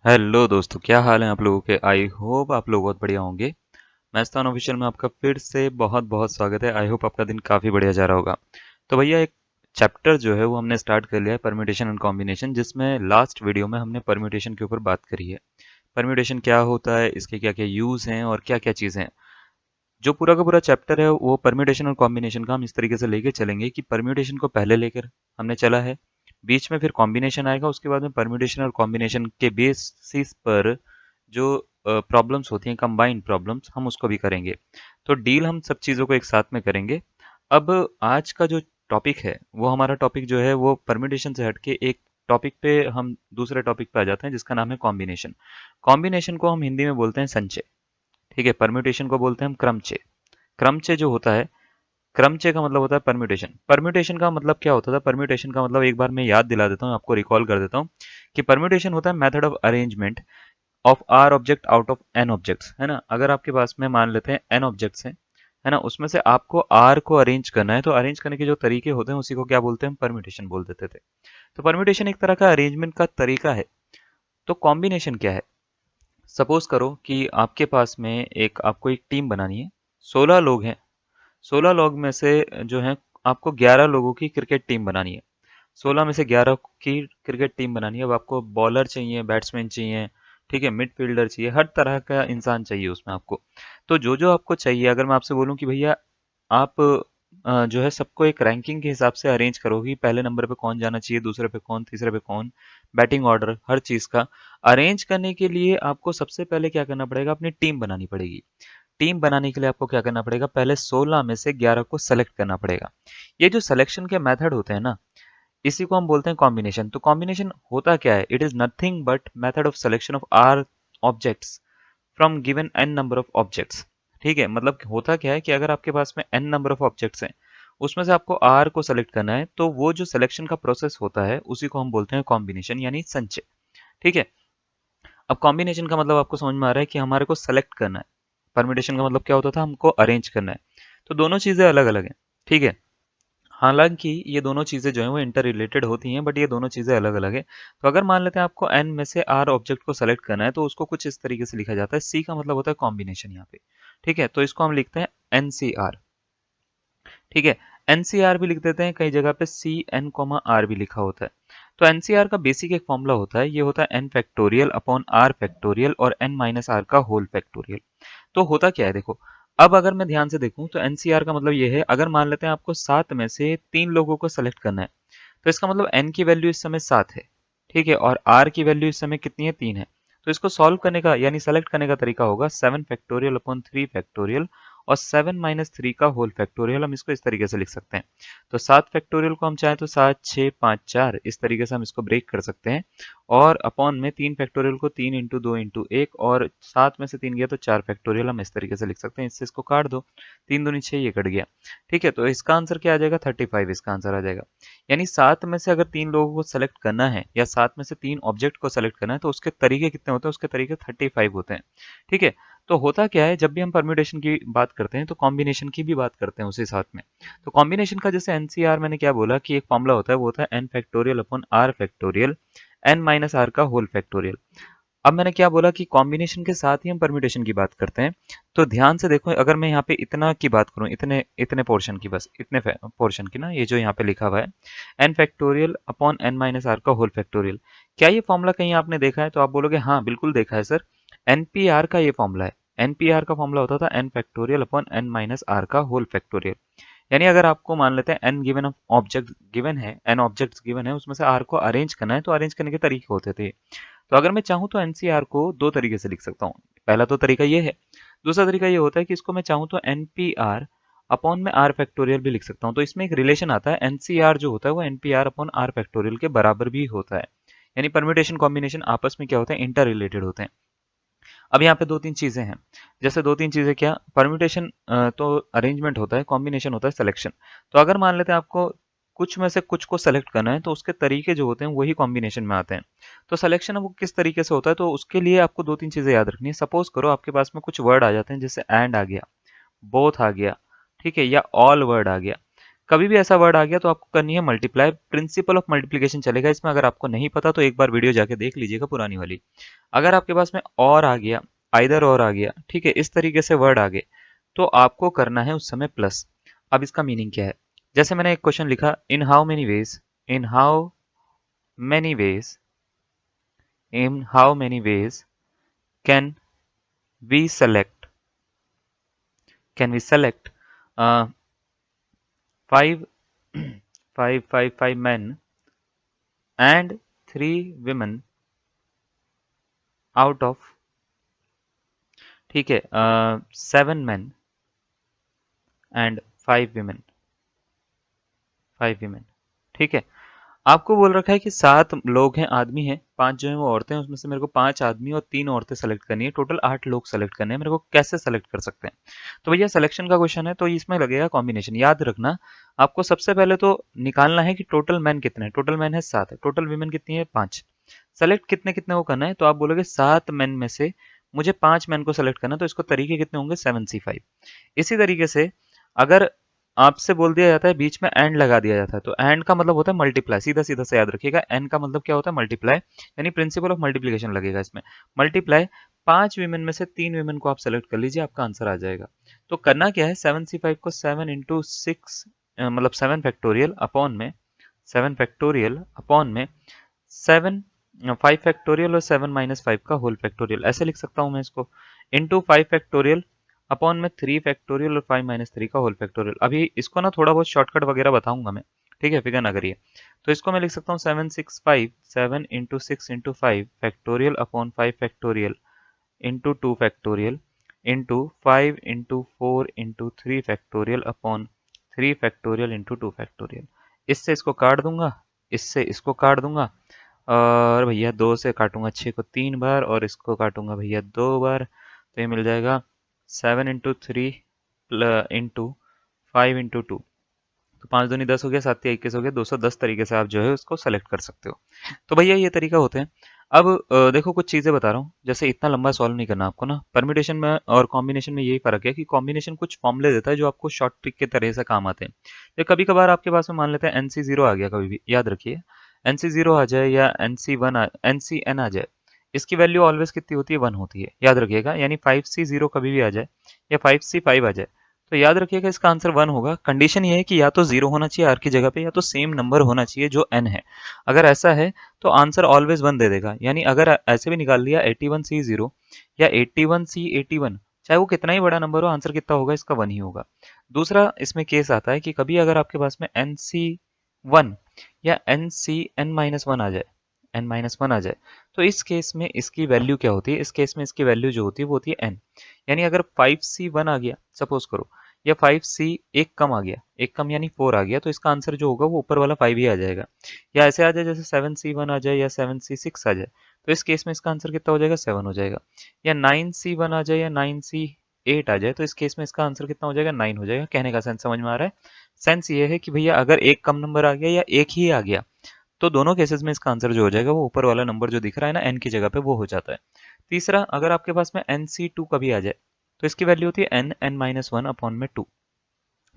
Hello दोस्तों, क्या हाल है आप लोगों के। आई होप आप लोग बहुत बढ़िया होंगे। मैस्तान ऑफिशियल में आपका फिर से बहुत बहुत स्वागत है। आई होप आपका दिन काफ़ी बढ़िया जा रहा होगा। तो भैया एक चैप्टर जो है वो हमने स्टार्ट कर लिया है, परम्यूटेशन एंड कॉम्बिनेशन, जिसमें लास्ट वीडियो में हमने परम्यूटेशन के ऊपर बात करी है। परम्यूटेशन क्या होता है, इसके क्या क्या यूज़ हैं और क्या क्या चीज़ें हैं। जो पूरा का पूरा चैप्टर है वो परम्यूटेशन और कॉम्बिनेशन का हम इस तरीके से लेके चलेंगे कि परम्यूटेशन को पहले लेकर हमने चला है, बीच में फिर कॉम्बिनेशन आएगा, उसके बाद में परम्यूटेशन और कॉम्बिनेशन के बेसिस पर जो प्रॉब्लम्स होती हैं, कंबाइंड प्रॉब्लम्स, हम उसको भी करेंगे। तो डील हम सब चीज़ों को एक साथ में करेंगे। अब आज का जो टॉपिक है वो हमारा टॉपिक जो है वो परम्यूटेशन से हटके एक टॉपिक पे हम दूसरे टॉपिक पे आ जाते हैं जिसका नाम है कॉम्बिनेशन। कॉम्बिनेशन को हम हिंदी में बोलते हैं संचय। ठीक है, परम्यूटेशन को बोलते हैं हम क्रमचय। क्रमचय जो होता है, क्रमचय का मतलब होता है परम्यूटेशन। परम्यूटेशन का मतलब क्या होता था, परम्यूटेशन का मतलब एक बार मैं याद दिला देता हूँ, आपको रिकॉल कर देता हूँ कि परम्यूटेशन होता है method of arrangement of r object out of n objects, है ना। अगर आपके पास में मान लेते हैं एन ऑब्जेक्ट्स हैं, है ना, उसमें से आपको आर को अरेंज करना है, तो अरेंज करने के जो तरीके होते हैं उसी को क्या बोलते हैं, हम परम्यूटेशन बोल देते थे। तो परम्यूटेशन एक तरह का अरेंजमेंट का तरीका है। तो कॉम्बिनेशन क्या है, सपोज करो कि आपके पास में एक आपको एक टीम बनानी है, 16 लोग हैं। 16 लोग में से जो है आपको 11 लोगों की क्रिकेट टीम बनानी है। 16 में से 11 की क्रिकेट टीम बनानी है। अब आपको बॉलर चाहिए, बैट्समैन चाहिए, ठीक है, मिडफील्डर चाहिए, हर तरह का इंसान चाहिए उसमें आपको। तो जो जो आपको चाहिए, अगर मैं आपसे बोलूं कि भैया आप जो है सबको एक रैंकिंग के हिसाब से अरेंज करोगी, पहले नंबर पे कौन जाना चाहिए, दूसरे पे कौन, तीसरे पे कौन, बैटिंग ऑर्डर हर चीज़ का अरेंज करने के लिए आपको सबसे पहले क्या करना पड़ेगा, अपनी टीम बनानी पड़ेगी। टीम बनाने के लिए आपको क्या करना पड़ेगा, पहले 16 में से 11 को सेलेक्ट करना पड़ेगा। ये जो सिलेक्शन के मेथड होते हैं ना, इसी को हम बोलते हैं कॉम्बिनेशन। तो कॉम्बिनेशन होता क्या है, it is nothing but method of selection of r objects from given n number of objects. ठीक है, मतलब होता क्या है कि अगर आपके पास में एन नंबर ऑफ ऑब्जेक्ट्स हैं, उसमें से आपको आर को सेलेक्ट करना है, तो वो जो सिलेक्शन का प्रोसेस होता है उसी को हम बोलते हैं कॉम्बिनेशन यानी संचय। ठीक है। अब कॉम्बिनेशन का मतलब आपको समझ में आ रहा है कि हमारे को सेलेक्ट करना है। परम्यूटेशन का मतलब क्या होता था, हमको अरेंज करना है। तो दोनों चीजें अलग अलग हैं। ठीक है। हालांकि ये दोनों चीजें जो हैं वो इंटर रिलेटेड होती हैं, बट ये दोनों चीजें अलग अलग है। तो अगर मान लेते हैं आपको एन में से आर ऑब्जेक्ट को सेलेक्ट करना है, तो उसको कुछ इस तरीके से लिखा जाता है। सी का मतलब होता है कॉम्बिनेशन यहाँ पे। ठीक है, तो इसको हम लिखते हैं एनसीआर। ठीक है, एनसीआर भी लिख देते हैं, कई जगह पे सी एन कोमा आर भी लिखा होता है। तो एनसीआर का बेसिक एक फॉर्मूला होता है, ये होता है n factorial upon r factorial और एन माइनस आर का होल फैक्टोरियल। तो होता क्या है देखो, अब अगर मैं ध्यान से देखूं तो एनसीआर का मतलब ये है, अगर मान लेते हैं आपको 7 में से 3 लोगों को सेलेक्ट करना है, तो इसका मतलब एन की वैल्यू इस समय 7 है। ठीक है, और आर की वैल्यू इस समय कितनी है, 3 है। तो इसको सॉल्व करने का यानी सेलेक्ट करने का तरीका होगा 7 फैक्टोरियल अपॉन 3 फैक्टोरियल और 7 माइनस 3 का होल फैक्टोरियल। हम इसको इस तरीके से लिख सकते हैं। तो 7 फैक्टोरियल को हम चाहें तो 7 6 5 4 इस तरीके से हम इसको ब्रेक कर सकते हैं। और अपॉन में 3 फैक्टोरियल को 3 इंटू 2 इंटू 1, और 7 में से 3 गया तो 4 फैक्टोरियल, हम इस तरीके से लिख सकते हैं। इससे इसको काट दो, 3 दूनी 6, ये कट गया। ठीक है, तो इसका आंसर क्या आ जाएगा, 35 इसका आंसर आ जाएगा। यानी 7 में से अगर 3 लोगों को सेलेक्ट करना है या 7 में से 3 ऑब्जेक्ट को सेलेक्ट करना है, तो उसके तरीके कितने होते हैं, उसके तरीके 35 होते हैं। ठीक है। तो होता क्या है, जब भी हम परम्यूटेशन की बात करते हैं तो कॉम्बिनेशन की भी बात करते हैं उसी साथ में। तो कॉम्बिनेशन का जैसे एनसीआर मैंने क्या बोला कि एक फॉर्मूला होता है, वो होता है n factorial upon r factorial n minus r का होल फैक्टोरियल। अब मैंने क्या बोला कि कॉम्बिनेशन के साथ ही हम परम्यूटेशन की बात करते हैं। तो ध्यान से देखो, अगर मैं यहाँ पे इतना की बात करूँ, इतने इतने पोर्शन की, बस इतने पोर्शन की ना, ये जो यहाँ पे लिखा हुआ है n factorial upon n minus r का होल फैक्टोरियल, क्या ये फॉर्मूला कहीं आपने देखा है, तो आप बोलोगे हाँ बिल्कुल देखा है सर। एनपीआर का ये फॉर्मूला है। एनपीआर का फॉर्मूला होता था n factorial upon n minus r का होल फैक्टोरियल। यानी अगर आपको मान लेते हैं n given of object given है, एन ऑब्जेक्ट्स गिवन है, उसमें से आर को अरेंज करना है, तो अरेंज करने के तरीके होते थे। तो अगर मैं चाहूँ तो एनसीआर को दो तरीके से लिख सकता हूँ। पहला तो तरीका ये है। दूसरा तरीका ये होता है कि इसको मैं चाहूँ तो एनपीआर अपॉन में आर फैक्टोरियल भी लिख सकता हूँ। तो इसमें एक रिलेशन आता है, एनसीआर जो होता है वो एनपीआर अपॉन आर फैक्टोरियल के बराबर भी होता है। यानी परम्यूटेशन कॉम्बिनेशन आपस में क्या होते हैं, इंटर रिलेटेड होते हैं। अब यहाँ पे दो तीन चीजें हैं। जैसे दो तीन चीजें क्या, परम्यूटेशन तो अरेंजमेंट होता है, कॉम्बिनेशन होता है सिलेक्शन। तो अगर मान लेते हैं आपको कुछ में से कुछ को सेलेक्ट करना है, तो उसके तरीके जो होते हैं वही कॉम्बिनेशन में आते हैं। तो सिलेक्शन वो किस तरीके से होता है, तो उसके लिए आपको दो तीन चीजें याद रखनी है। सपोज करो आपके पास में कुछ वर्ड आ जाते हैं, जैसे एंड आ गया, बोथ आ गया, ठीक है, या ऑल वर्ड आ गया। कभी भी ऐसा वर्ड आ गया तो आपको करनी है मल्टीप्लाई, प्रिंसिपल ऑफ मल्टीप्लिकेशन चलेगा इसमें। अगर आपको नहीं पता तो एक बार वीडियो जाके देख लीजिएगा पुरानी वाली। अगर आपके पास में और आ गया, आइदर और आ गया, ठीक है, इस तरीके से वर्ड आ गए, तो आपको करना है उस समय प्लस। अब इसका मीनिंग क्या है? जैसे मैंने एक क्वेश्चन लिखा, in how many ways, in how many ways, in how many ways can we select, can we select five five men and 3 women out of, ठीक है, 7 men एंड 5 women, 5 women, ठीक है। आपको बोल रखा है कि 7 लोग हैं, आदमी हैं, 5 जो है वो औरतें हैं, उसमें से मेरे को 5 आदमी और 3 औरतें सेलेक्ट करनी है, टोटल 8 लोग सेलेक्ट करने हैं मेरे को, कैसे सेलेक्ट कर सकते हैं? तो भैया सिलेक्शन का क्वेश्चन है तो इसमें लगेगा कॉम्बिनेशन। याद रखना, आपको सबसे पहले तो निकालना है कि टोटल मैन कितने हैं। टोटल मैन है 7, टोटल वीमेन कितनी है 5। सेलेक्ट कितने कितने को करना है, तो आप बोलोगे 7 मैन में से मुझे 5 मैन को सेलेक्ट करना है, तो इसको तरीके कितने होंगे 7C5। इसी तरीके से अगर आपसे बोल दिया जाता है, बीच में एंड लगा दिया जाता है, तो एंड का मतलब होता है मल्टीप्लाई, सीधा सीधा से याद रखिएगा। एंड का मतलब क्या होता है? मल्टीप्लाई, यानी प्रिंसिपल ऑफ मल्टीप्लिकेशन लगेगा इसमें। मल्टीप्लाई 5 वीमेन में से 3 वीमेन को आप सेलेक्ट कर लीजिए, आपका आंसर आ जाएगा। तो करना क्या है, 7C5 को 7 × 6 मतलब 7 फैक्टोरियल अपॉन में, 7 5 फैक्टोरियल और 7 - 5 का होल फैक्टोरियल, ऐसे लिख सकता हूँ मैं इसको, इंटू 5 फैक्टोरियल अपॉन में 3 फैक्टोरियल और 5 - 3 का होल फैक्टोरियल। अभी इसको ना थोड़ा बहुत शॉर्टकट वगैरह बताऊंगा मैं, ठीक है, फिक्र ना करिए। तो इसको मैं लिख सकता हूँ 7 6 5, 7 × 6 × 5 factorial upon 5 factorial into 2 factorial into 5 × 4 × 3 factorial upon 3 factorial into 2 factorial. इससे इसको काट दूंगा, इससे इसको काट दूंगा, और भैया 2 से काटूंगा 6 को 3 बार, और इसको काटूंगा भैया 2 बार, तो ये मिल जाएगा 7 × 3 इंटू 5 × 2। तो 5 दूनी 10 हो गया, 7 × 3 = 21 हो गया, 210 तरीके से आप जो है उसको सेलेक्ट कर सकते हो। तो भैया ये तरीका होते हैं। अब देखो कुछ चीज़ें बता रहा हूँ, जैसे इतना लंबा सॉल्व नहीं करना आपको ना। परम्यूटेशन में और कॉम्बिनेशन में यही फर्क है कि कॉम्बिनेशन कुछ फॉर्मूले देता है जो आपको शॉर्ट ट्रिक के तरह से काम आते हैं। तो कभी कभार आपके पास में मान लेते हैं NC0 आ गया, कभी भी याद रखिए NC0 आ जाए या NCN आ जाए, इसकी वैल्यू ऑलवेज कितनी होती है? 1 होती है, याद रखिएगा। यानी 5C0 कभी भी आ जाए या 5C5 आ जाए, तो याद रखिएगा इसका आंसर 1 होगा। कंडीशन ये है कि या तो 0 होना चाहिए आर की जगह पे, या तो सेम नंबर होना चाहिए जो n है। अगर ऐसा है तो आंसर ऑलवेज 1 दे देगा। यानी अगर ऐसे भी निकाल लिया 81C0 या 81C81, चाहे वो कितना ही बड़ा नंबर हो, आंसर कितना होगा? इसका 1 ही होगा। दूसरा इसमें केस आता है कि कभी अगर आपके पास में NC1 या NCN-1 आ जाए, n-1 आ जाए, तो इस केस में इसकी वैल्यू क्या होती है? इस केस में इसकी वैल्यू जो होती है वो होती है n। यानी अगर 5C1 आ गया सपोज करो, या 5C एक कम आ गया, एक कम यानी 4 आ गया, तो इसका आंसर जो होगा वो ऊपर वाला 5 ही आ जाएगा। या ऐसे आ जाए जैसे 7C1 आ जाए या 7C6 आ जाए, तो इस केस में इसका आंसर कितना हो जाएगा? 7 हो जाएगा। या 9C1 आ जाए या 9C8 आ जाए, तो इस केस में इसका आंसर कितना हो जाएगा? 9 हो जाएगा। कहने का सेंस समझ में आ रहा है? सेंस ये है कि भैया अगर एक कम नंबर आ गया या एक ही आ गया, तो दोनों केसेस में इसका आंसर जो हो जाएगा वो ऊपर वाला नंबर जो दिख रहा है ना n की जगह पे, वो हो जाता है। तीसरा, अगर आपके पास में NC2 कभी आ जाए, तो इसकी वैल्यू होती है n-1 अपॉन में 2।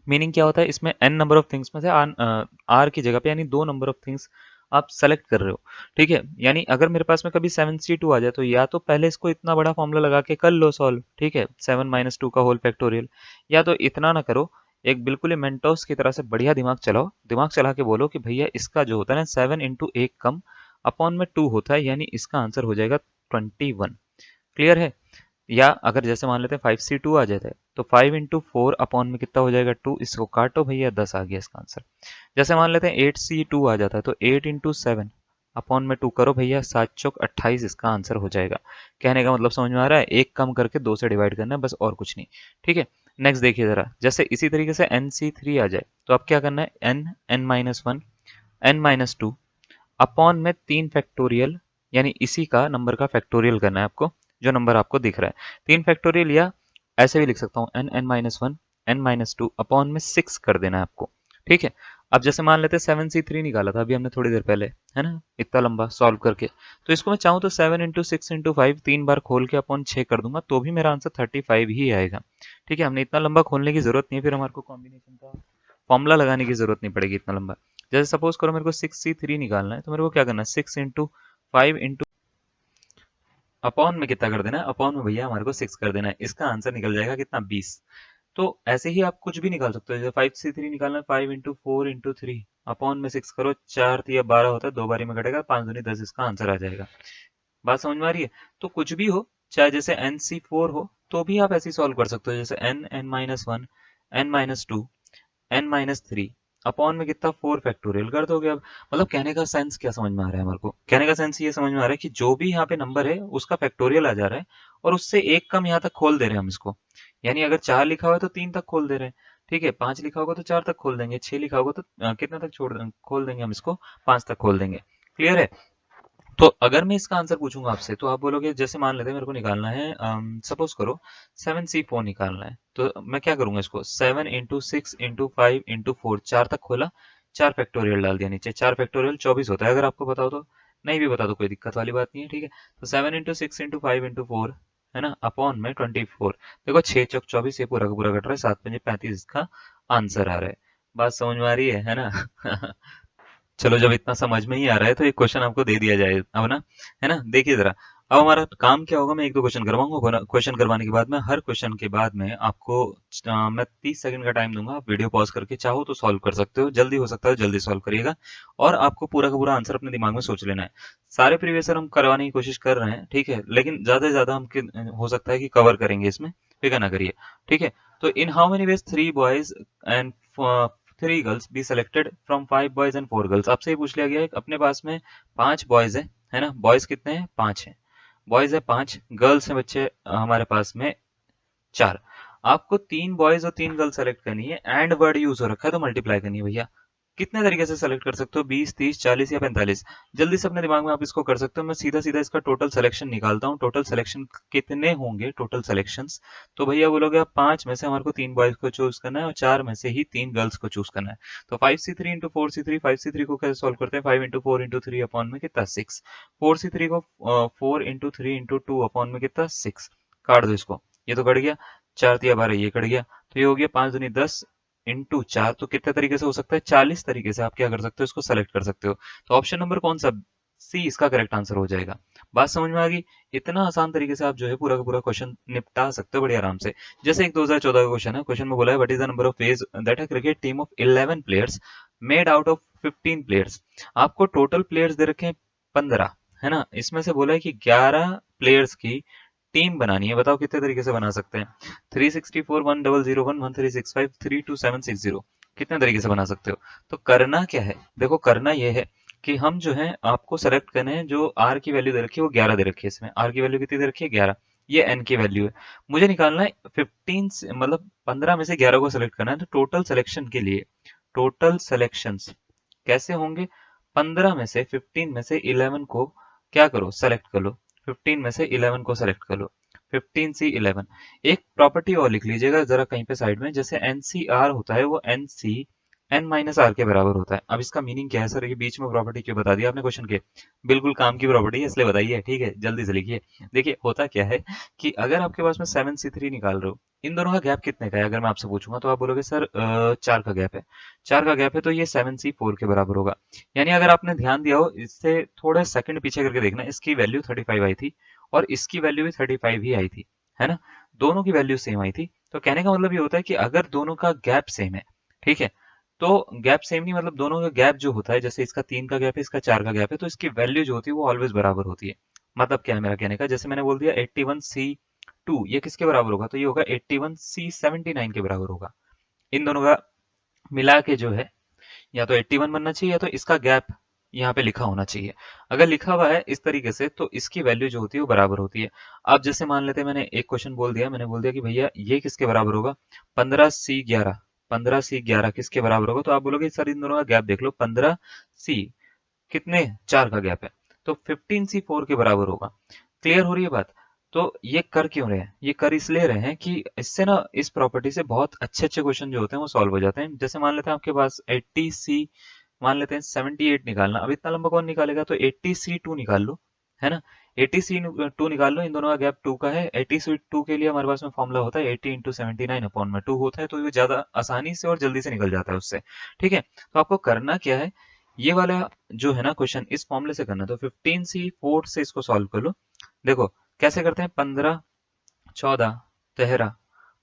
मीनिंग क्या होता है? इसमें n नंबर ऑफ थिंग्स में से r की जगह पे यानी 2 नंबर ऑफ थिंग्स आप सेलेक्ट कर रहे हो, ठीक है। यानी अगर मेरे पास में कभी 7C2 आ जाए, तो या तो पहले इसको इतना बड़ा फॉर्मूला लगा के कर लो सॉल्व, ठीक है, 7 - 2 का होल फैक्टोरियल, या तो इतना ना करो, एक बिल्कुल ही मेंटोस की तरह से बढ़िया दिमाग चलाओ, दिमाग चला के बोलो कि भैया इसका जो होता है ना 7 × 1 कम अपॉन में 2 होता है, यानी इसका आंसर हो जाएगा 21। क्लियर है? या अगर जैसे मान लेते हैं 5C2 आ जाता है, तो 5 × 4 अपॉन में कितना हो जाएगा? 2। इसको काटो भैया, 10 आ गया इसका आंसर। जैसे मान लेते हैं 8C2 आ जाता है, तो 8 × 7 अपॉन में 2 करो भैया, 7 चौक 28 इसका आंसर हो जाएगा। कहने का मतलब समझ में आ रहा है? एक कम करके 2 से डिवाइड करना है, बस और कुछ नहीं, ठीक है। नेक्स्ट देखिए जरा, जैसे इसी तरीके से NC3 आ जाए, तो अब क्या करना है? n-1 n-2 अपॉन में 3 फैक्टोरियल, यानी इसी का नंबर का फैक्टोरियल करना है आपको, जो नंबर आपको दिख रहा है 3 फैक्टोरियल, या ऐसे भी लिख सकता हूँ n-1 n-2 अपॉन में 6 कर देना है आपको, ठीक है। अब जैसे मान लेते हैं 7C3 निकाला था अभी हमने थोड़ी देर पहले, है ना, इतना लंबा सॉल्व करके, तो इसको मैं चाहूँ तो 7 × 6 × 5 3 बार खोल के अपॉन 6 कर दूंगा, तो भी मेरा आंसर 35 ही आएगा, ठीक है। हमने इतना लंबा खोलने की जरूरत नहीं है फिर हमारे को कॉम्बिनेशन का फॉर्मूला लगाने की जरूरत नहीं पड़ेगी इतना लंबा। जैसे सपोज करो मेरे को 6C3 निकालना है, तो मेरे को क्या करना है, 6 × 5 इंटू अपॉन में कितना कर देना है, अपॉन में भैया हमारे को 6 कर देना है। इसका आंसर निकल जाएगा कितना, 20। तो ऐसे ही आप कुछ भी निकाल सकते हो। जैसे 5C3 निकालना है, 5 × 4 × 3 अपॉन में 6 करो, 4 × 3 = 12 होता है, 2 बारी में कटेगा, 5 × 2 = 10, इसका आंसर आ जाएगा। बात समझ में आ रही है? तो कुछ भी हो, चाहे जैसे NC4 हो तो भी आप ऐसे ही सॉल्व कर सकते हो। जैसे n(n-1), n-2, n-3 अपॉन में कितना, 4 फैक्टोरियल कर दोगे। अब मतलब कहने का सेंस क्या समझ में आ रहा है हमारे को? कहने का सेंस ये समझ में आ रहा है कि जो भी यहाँ पे नंबर है उसका फैक्टोरियल आ जा रहा है, और उससे एक कम यहाँ तक खोल दे रहे हैं हम इसको। यानी अगर 4 लिखा हुआ है तो 3 तक खोल दे रहे हैं, ठीक है। 5 लिखा होगा तो 4 तक खोल देंगे, 6 लिखा होगा तो कितना तक खोल देंगे हम इसको, 5 तक खोल देंगे। क्लियर है? तो अगर मैं इसका आंसर पूछूंगा आपसे, तो आप बोलोगे, जैसे मान लेते हैं मेरे को निकालना है, सपोज करो 7C4 निकालना है, तो मैं क्या करूंगा, इसको 7 × 6 × 5 × 4, 4 तक खोला, 4 फैक्टोरियल डाल दिया नीचे। 4 फैक्टोरियल 24 होता है, अगर आपको बताओ तो। नहीं भी बता तो कोई दिक्कत वाली बात नहीं है, ठीक है। तो 7 × 6 × 5 × 4 है ना, अपॉन में 24। देखो 6 × 4 = 24, ये पूरा का पूरा कट रहा है, 7×5 = 35, इसका आंसर आ रहा है। बात समझ में आ रही है ना? चलो, जब इतना समझ में ही आ रहा है तो एक क्वेश्चन आपको दे दिया जाए अब ना, है ना। देखिए जरा, अब हमारा काम क्या होगा, मैं एक दो क्वेश्चन करवाऊंगा। क्वेश्चन करवाने के बाद में, हर क्वेश्चन के बाद में आपको मैं 30 सेकंड का टाइम दूंगा। आप वीडियो पॉज करके चाहो तो सॉल्व कर सकते हो, जल्दी हो सकता है जल्दी सॉल्व करिएगा। और आपको पूरा का पूरा आंसर अपने दिमाग में सोच लेना है। सारे प्रीवियस ईयर हम करवाने की कोशिश कर रहे हैं, ठीक है, लेकिन ज्यादा से ज्यादा हम हो सकता है कि कवर करेंगे इसमें, फिक्र ना करिए, ठीक है। तो इन how many veg 3 boys and 3 girls be selected from 5 boys and 4 girls. आपसे ही पूछ लिया गया है, अपने पास में 5 बॉयज है ना। बॉयज कितने हैं, 5 हैं। बॉयज है 5, गर्ल्स हैं बच्चे हमारे पास में 4। आपको 3 बॉयज और 3 गर्ल सेलेक्ट करनी है, एंड वर्ड यूज हो रखा है तो मल्टीप्लाई करनी है भैया। कितने तरीके से सेलेक्ट कर सकते हो, 20, 30, 40 या 45? जल्दी से अपने दिमाग में आप इसको कर सकते हो। मैं सीधा सीधा इसका टोटल सिलेक्शन निकालता हूँ। टोटल सिलेक्शन कितने होंगे, टोटल सिलेक्शंस? तो भैया बोलोगे आप, 5 में से हमारे को 3 बॉयज को चूज करना है और 4 में से ही 3 गर्ल्स को चूज करना है। तो 5C3 × 4C3, 5C3 को कैसे सॉल्व करते हैं, 5 × 4 × 3 अपॉन में कितना, 6। 4C3 को 4 × 3 × 2 अपॉन में कितना, 6। काट दो इसको, ये तो कट गया। 4 × 3 = 12, ये कट गया। तो ये हो गया 5 × 2 = 10 इंटू 4। तो कितने तरीके से हो सकता है, 40 तरीके से आप क्या कर सकते हो, इसको सेलेक्ट कर सकते हो। तो ऑप्शन नंबर कौन सा, सी, इसका करेक्ट आंसर हो जाएगा। बात समझ में आ गई? इतना आसान तरीके से आप जो है पूरा का पूरा क्वेश्चन निपटा सकते हो बड़े आराम से। जैसे एक 2014 का क्वेश्चन है। क्वेश्चन में बोला है, what is the number of ways that a cricket team of 11 players made out of 15 players. आपको टोटल प्लेयर्स दे रखे हैं 15, है ना। इसमें से बोला है कि 11 प्लेयर्स की टीम बनानी है। बताओ कितने तरीके से बना सकते हैं, 364, 1001, 1365, 32760, कितने तरीके से बना सकते हो? तो करना क्या है, देखो करना यह है कि हम जो है आपको सेलेक्ट करने हैं, जो आर की वैल्यू दे रखी है वो 11 दे रखी है। इसमें आर की वैल्यू कितनी दे रखी है, 11। ये एन की वैल्यू है। मुझे निकालना है 15 मतलब 15 में से 11 को सेलेक्ट करना है। तो टोटल सिलेक्शन के लिए, टोटल सिलेक्शंस कैसे होंगे, 15 में से 15 में से 11 को क्या करो, सेलेक्ट कर लो। 15 में से 11 को सेलेक्ट कर लो, 15C11। एक प्रॉपर्टी और लिख लीजिएगा जरा कहीं पे साइड में, जैसे NCR होता है वो NC N-R के बराबर होता है। अब इसका मीनिंग क्या है सर, ये बीच में प्रॉपर्टी क्यों बता दिया आपने क्वेश्चन के? बिल्कुल काम की प्रॉपर्टी है, इसलिए बताइए, ठीक है, जल्दी से लिखिए। देखिए होता क्या है कि अगर आपके पास में 7C3 निकाल रहे हो, इन दोनों का गैप कितने का है अगर मैं आपसे पूछूंगा, तो आप बोलोगे सर 4 का गैप है। 4 का गैप है तो ये 7C4 के बराबर होगा। यानी अगर आपने ध्यान दिया हो, इससे थोड़ा सेकंड पीछे करके देखना, इसकी वैल्यू 35 आई थी और इसकी वैल्यू भी 35 ही आई थी, है ना। दोनों की वैल्यू सेम आई थी। तो कहने का मतलब ये होता है कि अगर दोनों का गैप सेम है, ठीक है, तो गैप सेम नहीं मतलब दोनों का गैप जो होता है, जैसे इसका 3 का गैप है, इसका 4 का गैप है, तो इसकी वैल्यू जो होती है वो ऑलवेज बराबर होती है। मतलब क्या है मेरा कहने का, जैसे मैंने बोल दिया 81C2, ये किसके बराबर होगा, तो ये होगा 81C79 के बराबर होगा। इन दोनों का मिला के जो है, या तो 81 बनना चाहिए या तो इसका गैप यहाँ पे लिखा होना चाहिए। अगर लिखा हुआ है इस तरीके से तो इसकी वैल्यू जो होती है वो बराबर होती है। अब जैसे मान लेते हैं, मैंने एक क्वेश्चन बोल दिया, मैंने बोल दिया कि भैया ये किसके बराबर होगा, 15C11। 15C11 किसके बराबर होगा, तो आप बोलोगे सर इन दोनों का गैप देख लो, 15C कितने, 4 का गैप है, तो 15C4 के बराबर होगा। क्लियर हो रही है बात? तो ये कर क्यों रहे हैं, ये कर इसलिए रहे हैं कि इससे ना, इस प्रॉपर्टी से बहुत अच्छे अच्छे क्वेश्चन जो होते हैं वो सॉल्व हो जाते हैं। जैसे मान लेते हैं आपके पास 80C, मान लेते हैं 78 निकालना, अब इतना लंबा कौन निकालेगा, तो 80C2 निकाल लो, है ना। 80C2 निकाल लो, इन दोनों का गैप 2 का है। 80C2 के लिए हमारे पास में फॉर्मूला होता है 80 × 79/2 होता है, तो ये ज्यादा आसानी से और जल्दी से निकल जाता है उससे। ठीक है, तो आपको करना क्या है, ये वाला जो है ना क्वेश्चन इस फॉर्मूले से करना है। तो 15C4 से इसको सॉल्व कर लो। देखो कैसे करते हैं, 15, 14, 13,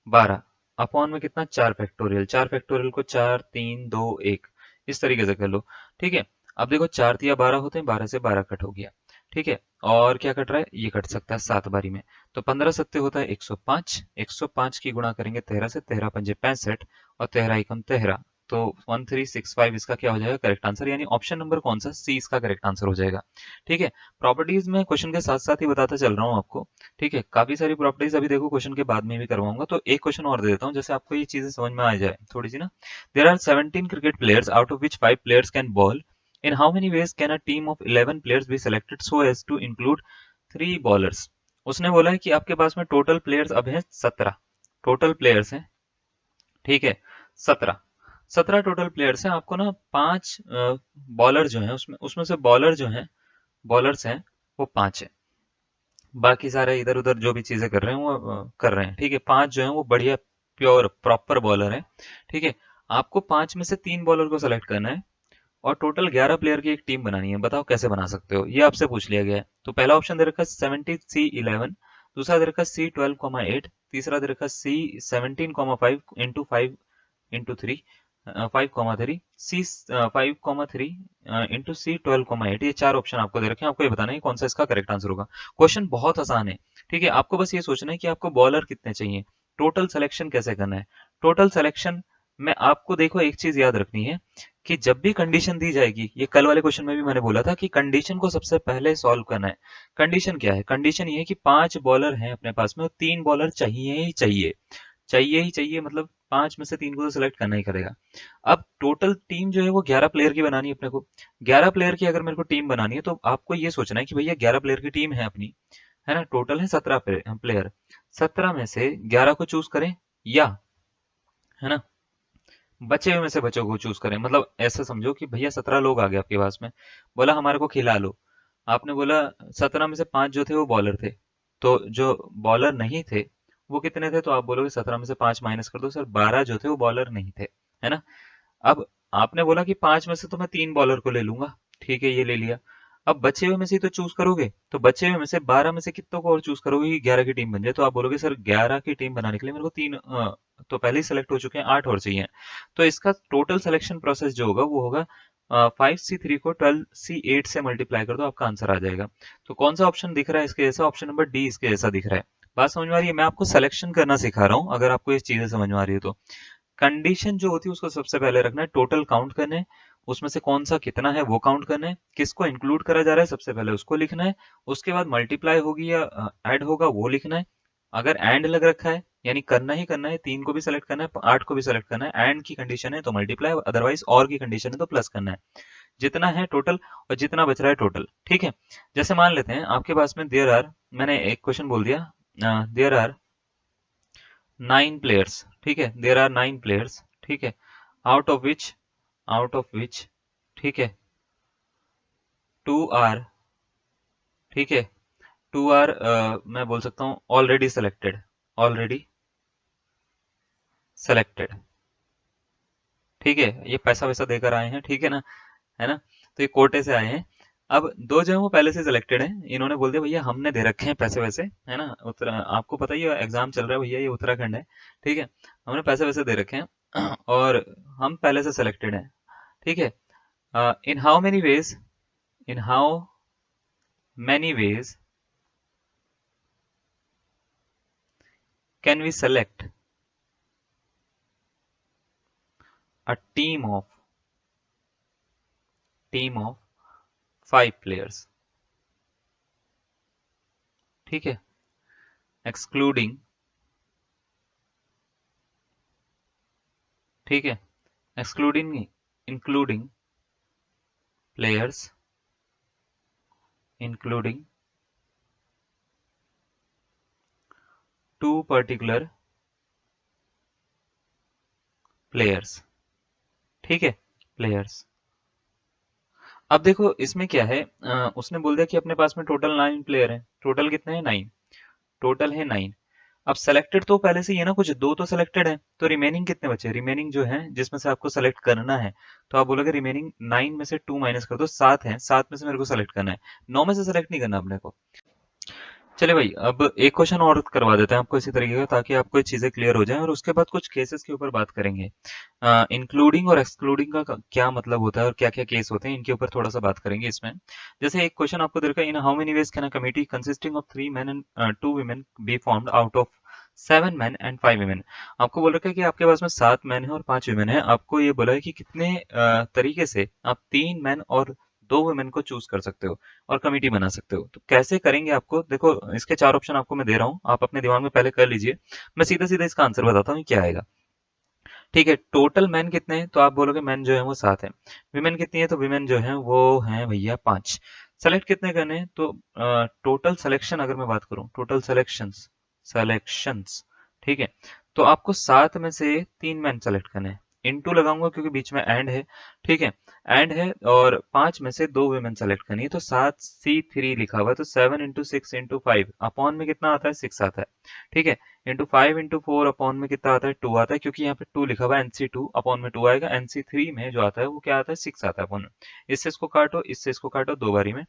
12 अपॉन में कितना, 4 फैक्टोरियल। 4 फैक्टोरियल को 4, 3, 2, 1 इस तरीके से कर लो। ठीक है, अब देखो 4 तिया 12 होते हैं, 12 से 12 कट हो गया। ठीक है, और क्या कट रहा है, ये कट सकता है 7 बारी में। तो 15 सत्ते होता है 105। 105 की गुणा करेंगे 13 से, 13 पंजे 65 और 13 एकम 13, तो 1365 इसका क्या हो जाएगा करेक्ट आंसर, यानी ऑप्शन नंबर कौन सा, सी इसका करेक्ट आंसर हो जाएगा। ठीक है, प्रॉपर्टीज में क्वेश्चन के साथ साथ ही बताता चल रहा हूँ आपको। ठीक है, काफी सारी प्रॉपर्टीज अभी देखो क्वेश्चन के बाद में भी करवाऊंगा, तो एक क्वेश्चन और दे देता हूँ जैसे आपको ये चीजें समझ में आ जाए थोड़ी सी ना। There are 17 cricket players out of which 5 players can bowl. In how many ways can a team of 11 players be selected so as to include 3 bowlers. उसने बोला है कि आपके पास में टोटल प्लेयर्स अब है 17, टोटल प्लेयर्स हैं। ठीक है, 17, 17 टोटल प्लेयर्स हैं। आपको ना 5 बॉलर जो है, उसमें उसमें से बॉलर जो है, बॉलर्स हैं वो 5 है। बाकी सारे इधर उधर जो भी चीजें कर रहे हैं वो कर रहे हैं। ठीक है, 5 जो है वो बढ़िया प्योर प्रॉपर बॉलर है। ठीक है, आपको 5 में से 3 बॉलर को सेलेक्ट करना है और टोटल 11 प्लेयर की एक टीम बनानी है। बताओ कैसे बना सकते हो, ये आपसे पूछ लिया गया है। तो पहला ऑप्शन दे रखा है 70C11, दूसरा दे रखा है C12,8, तीसरा दे रखा है C17,5 into 5 into 3, 5,3, C5,3 into C12,8। ये 4 ऑप्शन आपको दे रखे हैं, आपको ये बताना है कौन सा इसका करेक्ट आंसर होगा। क्वेश्चन बहुत आसान है। ठीक है, आपको बस ये सोचना है कि आपको बॉलर कितने चाहिए, टोटल सिलेक्शन कैसे करना है। टोटल सिलेक्शन में आपको देखो एक चीज याद रखनी है कि जब भी कंडीशन दी जाएगी, ये कल वाले क्वेश्चन में भी मैंने बोला था कि कंडीशन को सबसे पहले सॉल्व करना है। कंडीशन क्या है, कंडीशन ये है कि 5 बॉलर हैं अपने पास में और 3 बॉलर चाहिए ही चाहिए, चाहिए ही चाहिए, मतलब 5 में से 3 को तो सिलेक्ट करना ही करेगा। अब टोटल टीम जो है वो 11 प्लेयर की बनानी है अपने को। 11 प्लेयर की अगर मेरे को टीम बनानी है तो आपको ये सोचना है कि भैया 11 प्लेयर की टीम है अपनी, है ना, टोटल है 17 प्लेयर, 17 में से 11 को चूज करें, या है ना बचे हुए में से बच्चों को चूज करें। मतलब ऐसा समझो कि भैया 17 लोग आ गए आपके पास में, बोला हमारे को खिला लो। आपने बोला 17 में से 5 जो थे वो बॉलर थे, तो जो बॉलर नहीं थे वो कितने थे, तो आप बोलोगे 17 में से 5 माइनस कर दो सर, 12 जो थे वो बॉलर नहीं थे, है ना। अब आपने बोला कि 5 में से तो मैं 3 बॉलर को ले लूंगा, ठीक है ये ले लिया। अब बचे हुए में से ही तो चूज करोगे, तो बचे हुए में से 12 में से कितनों को और चूज करोगे कि 11 की टीम बन जाए, तो आप बोलोगे सर 11 की टीम बनाने के लिए मेरे को 3 तो पहले ही सेलेक्ट हो चुके हैं, 8 और चाहिए। तो इसका टोटल सिलेक्शन प्रोसेस जो होगा वो होगा 5C3 को 12C8 से मल्टीप्लाई कर दो, आपका आंसर आ जाएगा। तो कौन सा ऑप्शन दिख रहा है इसके जैसा, ऑप्शन नंबर डी इसके जैसा दिख रहा है। बात समझ में आ रही है, मैं आपको सिलेक्शन करना सिखा रहा हूँ, अगर आपको ये चीजें समझ में आ रही है तो। कंडीशन जो होती है उसको सबसे पहले रखना है, टोटल काउंट करने हैं, उसमें से कौन सा कितना है वो काउंट करना है, किसको इंक्लूड करा जा रहा है सबसे पहले उसको लिखना है, उसके बाद मल्टीप्लाई होगी या ऐड होगा वो लिखना है। अगर एंड लग रखा है यानी करना ही करना है, 3 को भी सेलेक्ट करना है, 8 को भी सेलेक्ट करना है, एंड की कंडीशन है तो मल्टीप्लाई, अदरवाइज और की कंडीशन है तो प्लस करना है। जितना है टोटल और जितना बच रहा है टोटल। ठीक है, जैसे मान लेते हैं आपके पास में देयर आर, मैंने एक क्वेश्चन बोल दिया, देयर आर 9 प्लेयर्स। ठीक है, देयर आर 9 प्लेयर्स। ठीक है, out of which, out of विच, ठीक है, 2 आर, ठीक है, 2 आर मैं बोल सकता हूँ ऑलरेडी सेलेक्टेड, ऑलरेडी सेलेक्टेड। ठीक है, ये पैसा वैसा देकर आए हैं, ठीक है ना, तो ये कोटे से आए हैं। अब दो जो है वो पहले से सिलेक्टेड हैं, इन्होंने बोल दिया भैया हमने दे रखे हैं पैसे वैसे, है ना, उत्तरा आपको पता ही है एग्जाम चल रहा है भैया, ये उत्तराखंड है। ठीक है, हमने पैसे वैसे दे रखे हैं और हम पहले से सिलेक्टेड हैं। ठीक है, in how many ways, in how many ways can we select a team of 5 players. ठीक है, एक्सक्लूडिंग, ठीक है, excluding, including players, including 2 particular players. ठीक है, प्लेयर्स। अब देखो इसमें क्या है, उसने बोल दिया कि अपने पास में टोटल 9 प्लेयर हैं। टोटल कितने हैं? 9। टोटल है 9। अब सेलेक्टेड तो पहले से ही है ना, कुछ दो तो सेलेक्टेड है, तो रिमेनिंग कितने बचे? रिमेनिंग जो है जिसमें से आपको सेलेक्ट करना है, तो आप बोलोगे रिमेनिंग 9 में से 2 माइनस कर दो, 7 है, 7 में से मेरे को सेलेक्ट करना है, 9 में से सेलेक्ट नहीं करना अपने को। चलिए भाई, अब एक क्वेश्चन और करवा देते हैं आपको इसी तरीके का, ताकि आपको ये चीजें क्लियर हो जाएं, और उसके बाद कुछ केसेस के ऊपर बात करेंगे। इंक्लूडिंग और एक्सक्लूडिंग का क्या मतलब होता है और क्या क्या केस होते हैं, इनके ऊपर थोड़ा सा बात करेंगे इसमें। जैसे एक क्वेश्चन आपको दे रखा है, in how many ways can a committee consisting of 3 men and 2 women be formed out of 7 men and 5 women। आपको बोल रखा है कि आपके पास में 7 men है और 5 women है। आपको ये बोला है कि कितने तरीके से आप 3 men और 2 women को चूज कर सकते हो और कमिटी बना सकते हो। तो कैसे करेंगे, आपको देखो इसके 4 ऑप्शन आपको मैं दे रहा हूँ, आप अपने दिमाग में पहले कर लीजिए। मैं सीधा सीधा इसका आंसर बताता हूँ क्या आएगा। ठीक है, टोटल मैन कितने हैं? तो आप बोलोगे मैन जो है वो 7 है। विमेन कितनी है? तो विमेन जो है वो है भैया 5। सेलेक्ट कितने करने हैं? तो टोटल सिलेक्शन अगर मैं बात करूं, टोटल सिलेक्शंस, सिलेक्शंस, ठीक है, तो आपको 7 में से 3 मैन सेलेक्ट करने हैं। इनटू लगाऊंगा क्योंकि बीच में एंड है, ठीक है, एंड है, और 5 में से 2 वुमेन सेलेक्ट करनी है, तो 7C3 लिखा हुआ है, तो 7 × 6 × 5 अपॉन में कितना आता है? 6 आता है, ठीक है, इंटू 5 × 4 अपॉन में कितना आता है? 2 आता है, क्योंकि यहाँ पे 2 लिखा हुआ है, NC2 अपॉन में 2 आएगा, NC3 में जो आता है वो क्या आता है? 6 आता है अपॉन में। इससे इसको काटो, इससे इसको काटो, दो बारी में,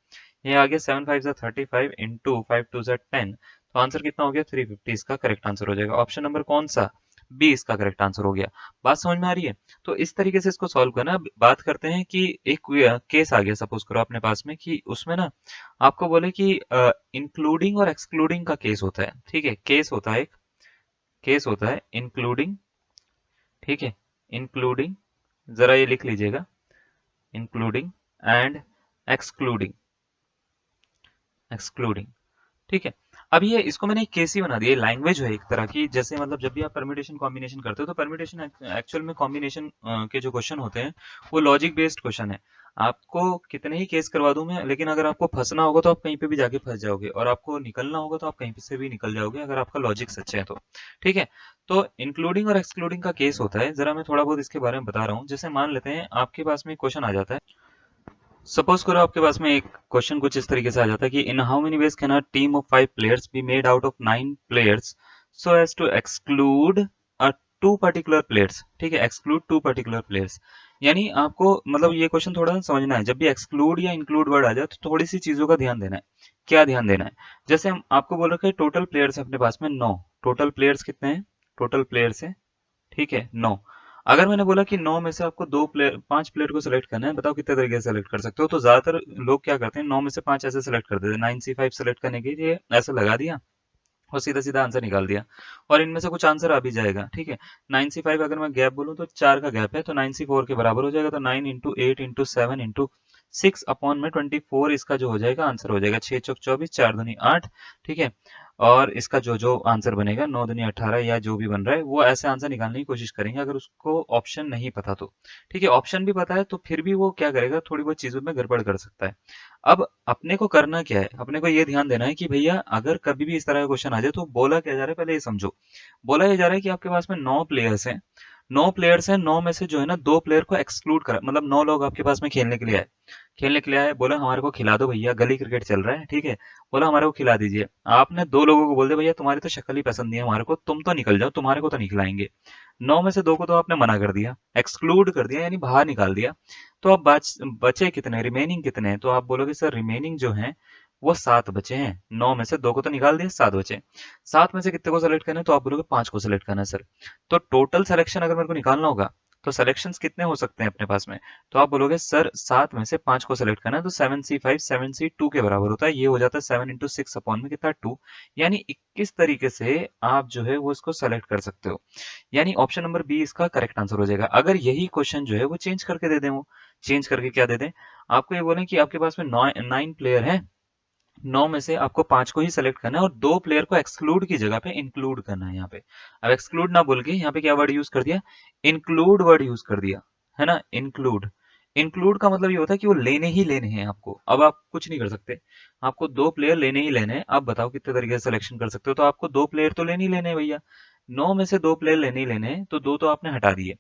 ये आ गया 7 5 35 इंटू 5 2 10। तो आंसर कितना हो गया? 350 इसका करेक्ट आंसर हो जाएगा। ऑप्शन नंबर कौन सा? बी इसका करेक्ट आंसर हो गया। बात समझ में आ रही है? तो इस तरीके से इसको सॉल्व करना। अब बात करते हैं कि एक केस आ गया सपोज करो अपने पास में, कि उसमें ना आपको बोले कि इंक्लूडिंग और एक्सक्लूडिंग का केस होता है, ठीक है, केस होता है, एक केस होता है इंक्लूडिंग, ठीक है, इंक्लूडिंग, जरा ये लिख लीजिएगा, इंक्लूडिंग एंड एक्सक्लूडिंग, एक्सक्लूडिंग, ठीक है। अब ये इसको मैंने एक केस ही बना दिया, लैंग्वेज है एक तरह की, जैसे मतलब जब भी आप परम्यूटेशन कॉम्बिनेशन करते हो, तो परम्यूटेशन एक्चुअल में कॉम्बिनेशन के जो क्वेश्चन होते हैं वो लॉजिक बेस्ड क्वेश्चन है। आपको कितने ही केस करवा दूं मैं, लेकिन अगर आपको फंसना होगा तो आप कहीं पे भी जाके फंस जाओगे, और आपको निकलना होगा तो आप कहीं से भी निकल जाओगे, अगर आपका लॉजिक सच्चा है तो, ठीक है। तो इंक्लूडिंग और एक्सक्लूडिंग का केस होता है, जरा मैं थोड़ा बहुत इसके बारे में बता रहा हूँ। जैसे मान लेते हैं आपके पास में क्वेश्चन आ जाता है, सपोज करो आपके पास में एक क्वेश्चन कुछ इस तरीके से आ जाता है कि in how many ways can a team of 5 players be made out of 9 players so as to exclude a 2 particular players, ठीक है, एक्सक्लूड 2 पर्टिकुलर प्लेयर्स। यानी आपको मतलब ये क्वेश्चन थोड़ा सा समझना है, जब भी एक्सक्लूड या इंक्लूड वर्ड आ जाए तो थोड़ी सी चीजों का ध्यान देना है। क्या ध्यान देना है? जैसे हम आपको बोल रखे टोटल प्लेयर्स अपने पास में 9। टोटल प्लेयर्स कितने हैं? टोटल प्लेयर्स है, ठीक है, 9। अगर मैंने बोला कि 9 में से आपको 5 प्लेयर को सिलेक्ट करना है, बताओ कितने तरीके से सिलेक्ट कर सकते हो? तो ज्यादातर लोग क्या करते हैं, 9 में से 5 ऐसे सिलेक्ट कर देते हैं, 9C5 सिलेक्ट करने के लिए ऐसे लगा दिया और सीधा सीधा आंसर निकाल दिया, और इनमें से कुछ आंसर आ भी जाएगा, ठीक है। 9C5 अगर मैं गैप बोलूं तो 4 का गैप है, तो 9C4 के बराबर हो जाएगा, तो 9 × 8 × 7 × 6 अपॉन में 24 इसका जो हो जाएगा आंसर हो जाएगा। 6 चौक 24, 4 दूनी 8, ठीक है, और इसका जो जो आंसर बनेगा 9 दूनी 18, या जो भी बन रहा है वो ऐसे आंसर निकालने की कोशिश करेंगे, अगर उसको ऑप्शन नहीं पता तो, ठीक है। ऑप्शन भी पता है तो फिर भी वो क्या करेगा, थोड़ी बहुत चीजों में गड़बड़ कर सकता है। अब अपने को करना क्या है, अपने को ये ध्यान देना है कि भैया अगर कभी भी इस तरह का क्वेश्चन आ जाए तो बोला क्या जा रहा है पहले ये समझो। बोला ये जा रहा है कि आपके पास में 9 प्लेयर्स हैं, 9 प्लेयर्स हैं, 9 में से जो है ना 2 प्लेयर को एक्सक्लूड करा, मतलब 9 लोग आपके पास में खेलने के लिए आए, खेलने के लिए आए, बोला हमारे को खिला दो भैया, गली क्रिकेट चल रहा है, ठीक है, बोला हमारे को खिला दीजिए। आपने 2 लोगों को बोल दिया भैया तुम्हारी तो शक्ल ही पसंद नहीं है हमारे को, तुम तो निकल जाओ, तुम्हारे को तो नहीं खिलाएंगे। 9 में से 2 को तो आपने मना कर दिया, एक्सक्लूड कर दिया, यानी बाहर निकाल दिया। तो अब बचे कितने, रिमेनिंग कितने हैं? तो आप बोलोगे सर रिमेनिंग जो है वो 7 बचे हैं, 9 में से 2 को तो निकाल दिया, 7 बचे। 7 में से कितने को सेलेक्ट करना है? तो आप बोलोगे 5 को सेलेक्ट करना है सर। तो टोटल सिलेक्शन अगर मेरे को निकालना होगा तो सिलेक्शंस कितने हो सकते हैं अपने पास में? तो आप बोलोगे सर 7 में से 5 को सेलेक्ट करना है, तो 7C5 7C2 के बराबर होता है, ये हो जाता है 7 × 6 अपॉन में कितना 2, यानी 21 तरीके से आप जो है वो इसको सेलेक्ट कर सकते हो। यानी ऑप्शन नंबर बी इसका करेक्ट आंसर हो जाएगा। अगर यही क्वेश्चन जो है वो चेंज करके दे दें, वो चेंज करके क्या दे दें, आपको ये बोलें कि आपके पास में 9 प्लेयर है, 9 में से आपको 5 को ही सेलेक्ट करना है और 2 प्लेयर को एक्सक्लूड की जगह पे इंक्लूड करना है यहाँ पे। अब एक्सक्लूड ना बोल के यहाँ पे क्या वर्ड यूज कर दिया, इंक्लूड वर्ड यूज कर दिया, है ना, इंक्लूड। इंक्लूड का मतलब ये होता है कि वो लेने ही लेने हैं आपको, अब आप कुछ नहीं कर सकते, आपको 2 प्लेयर लेने ही लेने हैं। आप बताओ कितने तरीके से सिलेक्शन कर सकते हो? तो आपको 2 प्लेयर तो लेने ही लेने हैं भैया, 9 में से 2 प्लेयर लेने ही लेने हैं, तो 2 तो आपने हटा दिए,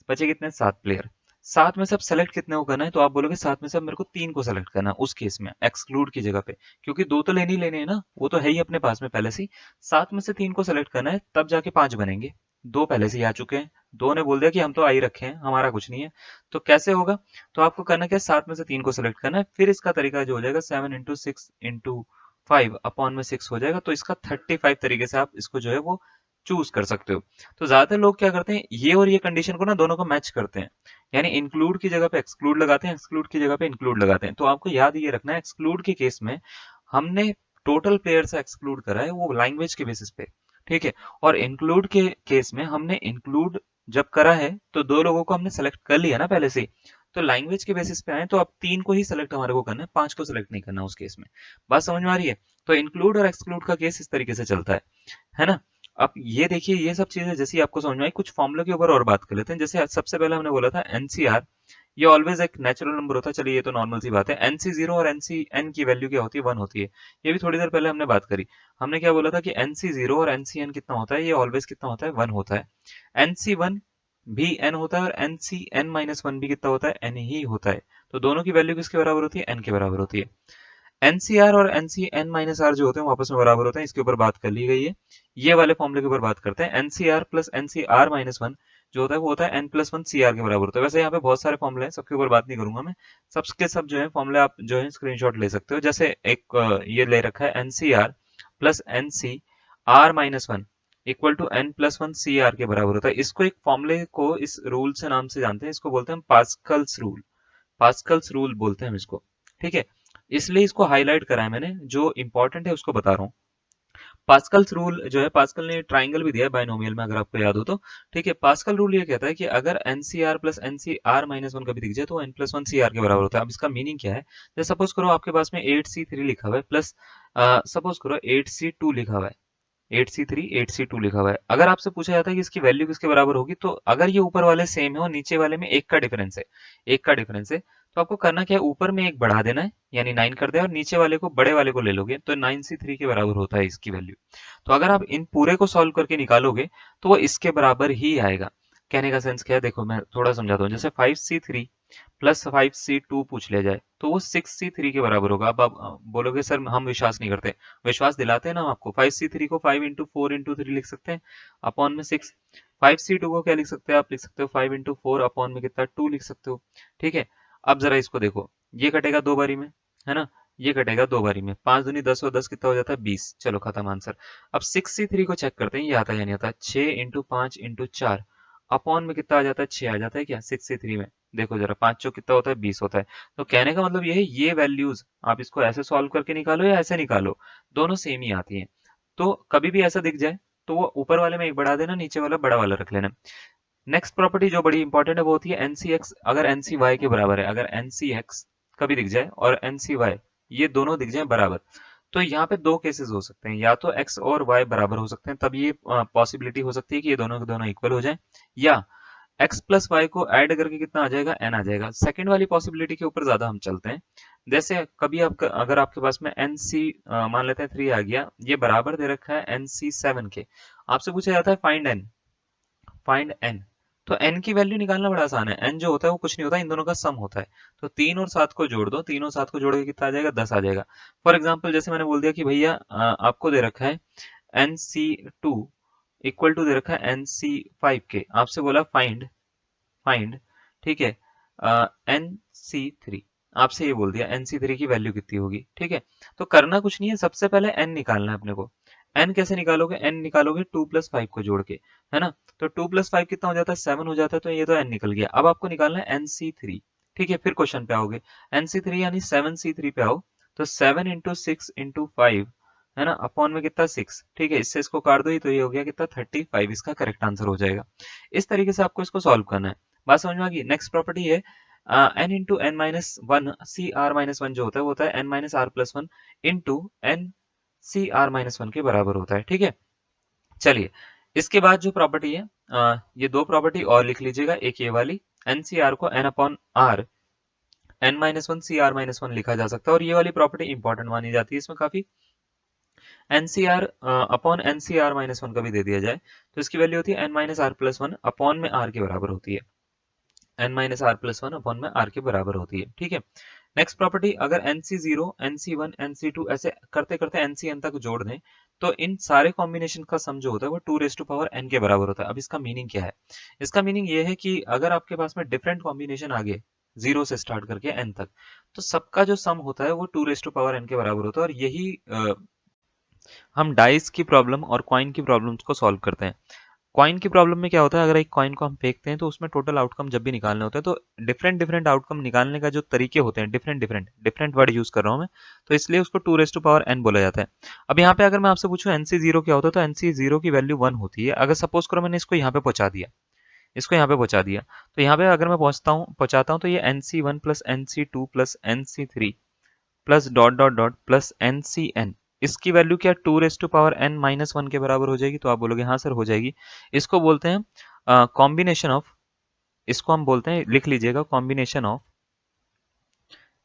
बचे कितने, 7 प्लेयर। सात में से अब सेलेक्ट कितने को करना है, तो आप बोलोगे सात में से अब मेरे को 3 को सेलेक्ट करना है उस केस में एक्सक्लूड की जगह पे, क्योंकि दो तो लेने ही लेने हैं ना, वो तो है ही अपने पास में पहले से ही। सात में से 3 को सेलेक्ट करना है, तब जाके 5 बनेंगे। दो पहले से ही आ चुके हैं, दो ने बोल दिया कि हम तो आई रखे हैं, हमारा कुछ नहीं है। तो कैसे होगा, तो आपको करना क्या है, सात में से 3 को सेलेक्ट करना है, फिर इसका तरीका जो हो जाएगा 7 × 6 × 5 हो जाएगा। तो इसका 35 तरीके से आप इसको जो है वो चूज कर सकते हो। तो ज्यादातर लोग क्या करते हैं, ये और ये कंडीशन को ना दोनों को मैच करते हैं, यानी इंक्लूड की जगह पे एक्सक्लूड लगाते हैं, एक्सक्लूड की जगह पे इंक्लूड लगाते हैं। तो आपको याद ये रखना है, एक्सक्लूड के केस में हमने टोटल प्लेयर से एक्सक्लूड करा है वो लैंग्वेज के बेसिस पे, ठीक है। और इंक्लूड के केस में हमने इंक्लूड जब करा है तो दो लोगों को हमने सेलेक्ट कर लिया ना पहले से, तो लैंग्वेज के बेसिस पे आए तो अब 3 को ही सेलेक्ट हमारे को करना है, 5 को सेलेक्ट नहीं करना उस केस में। बात समझ में आ रही है। तो इंक्लूड और एक्सक्लूड का केस इस तरीके से चलता है ना। अब ये देखिए, ये सब चीजें जैसी आपको समझ में आई, कुछ फॉर्मूला के ऊपर और बात कर लेते हैं। जैसे सबसे पहले हमने बोला था एनसीआर, ये ऑलवेज एक नेचुरल नंबर होता है, चलिए ये तो नॉर्मल सी बात है। एनसी जीरो और एनसी एन की वैल्यू क्या होती है, 1 होती है। ये भी थोड़ी देर पहले हमने बात करी। हमने क्या बोला था कि एनसी जीरो और एनसी एन कितना होता है, ये ऑलवेज कितना होता है, 1 होता है। एनसी वन भी एन होता है और एनसी एन माइनस वन भी कितना होता है, एन ही होता है। तो दोनों की वैल्यू किसके बराबर होती है, एन के बराबर होती है। एनसीआर और एनसी एन माइनस आर जो होते हैं वो आपस में बराबर होते हैं, इसके ऊपर बात कर ली गई है। ये वाले फॉर्मूले के ऊपर बात करते हैं। N c r plus n c r minus one जो होता है वो होता है n plus one c r के बराबर होता है। वैसे यहाँ पे बहुत सारे फॉर्मूले हैं, सबके ऊपर बात नहीं करूंगा मैं। सबके सब जो है फॉर्मूले आप जो है स्क्रीनशॉट ले सकते हो। जैसे एक ये ले रखा है n c r plus n c r minus one equal to N plus one c r के बराबर होता है। इसको एक फॉर्मूले को इस रूल से नाम से जानते हैं, इसको बोलते हैं पास्कल्स रूल। पास्कल्स रूल बोलते हैं हम इसको, ठीक है। इसलिए इसको हाईलाइट करा है मैंने, जो इंपॉर्टेंट है उसको बता रहा हूँ। पास्कल्स रूल जो है, पास्कल ने ट्राइंगल भी दिया है बाइनोमियल में, अगर आपको याद हो तो, ठीक है। पास्कल रूल ये कहता है कि अगर n c r plus n c r minus one कभी दिख जाए तो n plus one c r के बराबर होता है। अब इसका मीनिंग क्या है, जैसे सपोज करो आपके पास में 8C3 लिखा हुआ है प्लस सपोज करो 8C2 लिखा हुआ है। 8C3 8C2 लिखा हुआ है, अगर आपसे पूछा जाता है कि इसकी वैल्यू किसके बराबर होगी, तो अगर ये ऊपर वाले सेम है और नीचे वाले में एक का डिफरेंस है, एक का डिफरेंस है, तो आपको करना क्या है, ऊपर में एक बढ़ा देना है, यानी 9 कर दे, और नीचे वाले को बड़े वाले को ले लोगे तो 9C3 के बराबर होता है इसकी वैल्यू। तो अगर आप इन पूरे को सॉल्व करके निकालोगे तो वो इसके बराबर ही आएगा। कहने का सेंस क्या है, देखो मैं थोड़ा समझाता हूँ। जैसे 5C3 प्लस 5C2 पूछ लिया जाए तो वो 6C3 के बराबर होगा। अब आप बोलोगे सर हम विश्वास नहीं करते, विश्वास दिलाते हैं ना हम आपको। 5C3 को 5 × 4 × 3 लिख सकते हैं, अपॉन में 6। 5C2 को क्या लिख सकते हैं, आप लिख सकते हो 5 × 4 अपॉन में कितना, 2 लिख सकते हो, ठीक है। अब जरा इसको देखो, ये कटेगा दो बारी में, है ना, ये कटेगा दो बारी में, 5 दूनी 10 और 10 कितना हो जाता है, 20। चलो खत्म आंसर। अब 6C3 को चेक करते हैं, ये आता है या नहीं आता। 6 × 5 × 4 अपॉन में कितना आ जाता है, 6 आ जाता है क्या 6C3 में। देखो जरा, 5 चौक कितना होता है, 20 होता है। तो कहने का मतलब ये है, ये वैल्यूज आप इसको ऐसे सॉल्व करके निकालो या ऐसे निकालो, दोनों सेम ही आती हैं। तो कभी भी ऐसा दिख जाए तो वो ऊपर वाले में एक बढ़ा देना, नीचे वाला बड़ा वाला रख लेना। नेक्स्ट प्रॉपर्टी जो बड़ी इंपॉर्टेंट है वो होती है एनसीएक्स। अगर एनसीवाई के बराबर है, अगर एनसीएक्स कभी दिख जाए और एनसीवाई ये दोनों दिख जाए बराबर, तो यहाँ पे दो केसेस हो सकते हैं, या तो एक्स और वाई बराबर हो सकते हैं, तब ये पॉसिबिलिटी हो सकती है कि ये दोनों के दोनों इक्वल हो जाए, या एक्स प्लस वाई को ऐड करके कितना आ जाएगा, एन आ जाएगा। सेकंड वाली पॉसिबिलिटी के ऊपर ज्यादा हम चलते हैं। जैसे कभी आप अगर आपके पास में एन सी मान लेते हैं 3 आ गया, ये बराबर दे रखा है एन सी 7 के, आपसे पूछा जाता है फाइंड एन, फाइंड एन। तो एन की वैल्यू निकालना बड़ा आसान है। एन जो होता है वो कुछ नहीं होता, इन दोनों का सम होता है। तो 3 और 7 को जोड़ दो, 3 और 7 को जोड़ के कितना आ जाएगा, 10 आ जाएगा। फॉर एग्जाम्पल जैसे मैंने बोल दिया कि भैया आपको दे रखा है N C two equal to दे रखा है एन सी 5 के, आपसे बोला फाइंड, फाइंड, ठीक है, एन सी थ्री, आपसे ये बोल दिया एन सी थ्री की वैल्यू कितनी होगी, ठीक है। तो करना कुछ नहीं है, सबसे पहले एन निकालना है अपने को। एन कैसे निकालोगे, एन निकालोगे 2 + 5 को जोड़ के, है ना। तो 2 + 5 कितना हो जाता है, 7 हो जाता है। तो ये तो एन निकल गया। अब आपको निकालना है एन सी थ्री, ठीक है। फिर क्वेश्चन पे आओगे, एन सी थ्री यानी 7C3 पे आओ। तो 7 × 6 × 5, है ना, अपॉन में कितना 6, ठीक है। इससे इसको काट दो ही, तो ये हो गया कितना 35, इसका करेक्ट आंसर हो जाएगा। इस तरीके से आपको इसको सॉल्व करना है। बात समझ में आ गई। नेक्स्ट प्रॉपर्टी है n into n minus one c r minus one जो होता है वो होता है n minus r plus one into n c r minus one के बराबर होता है, ठीक है। चलिए, इसके बाद जो प्रॉपर्टी है ये दो प्रॉपर्टी और लिख लीजिएगा। एक ये वाली, एन सी आर को n upon r n minus one c r minus one लिखा जा सकता है, और ये वाली प्रॉपर्टी इंपॉर्टेंट मानी जाती है इसमें काफी। N c r upon n c r minus one का भी दे दिया जाए तो इसकी वैल्यू होती है n minus r plus one upon में आर के बराबर होती है। N minus r plus one upon में आर के बराबर होती है। ठीक है, नेक्स्ट प्रॉपर्टी, अगर n c zero, n c one, n सी टू ऐसे करते करते एन सी एन तक जोड़ दें तो इन सारे कॉम्बिनेशन का सम जो होता है वो two raise to power n के बराबर होता है। अब इसका मीनिंग क्या है? इसका मीनिंग ये है कि अगर आपके पास में डिफरेंट कॉम्बिनेशन आ गए जीरो से स्टार्ट करके एन तक, तो सबका जो सम होता है वो two raise to power n के बराबर होता है। और यही हम डाइस की प्रॉब्लम और कॉइन की प्रॉब्लम्स को सॉल्व करते हैं। कॉइन की प्रॉब्लम में क्या होता है, अगर एक कॉइन को हम फेंकते हैं तो उसमें टोटल आउटकम जब भी निकालने होते हैं तो डिफरेंट डिफरेंट आउटकम निकालने का जो तरीके होते हैं, different different different word use कर रहा हूं मैं, तो इसलिए उसको two raise to power n बोला जाता है। अब यहाँ पे अगर मैं आपसे पूछूं एनसी जीरो क्या होता है, तो एनसी जीरो की वैल्यू वन होती है। अगर सपोज करो मैंने इसको यहाँ पे पहुंचा दिया, इसको यहाँ पे पहुंचा दिया, तो यहाँ पे अगर मैं पहुंचाता हूँ तो ये n c one plus n सी two plus n c three plus dot dot dot plus n c n, इसकी वैल्यू क्या two raise to power n minus one के बराबर हो जाएगी। तो आप बोलोगे हाँ सर हो जाएगी। इसको बोलते हैं कॉम्बिनेशन ऑफ, इसको हम बोलते हैं, लिख लीजिएगा, combination of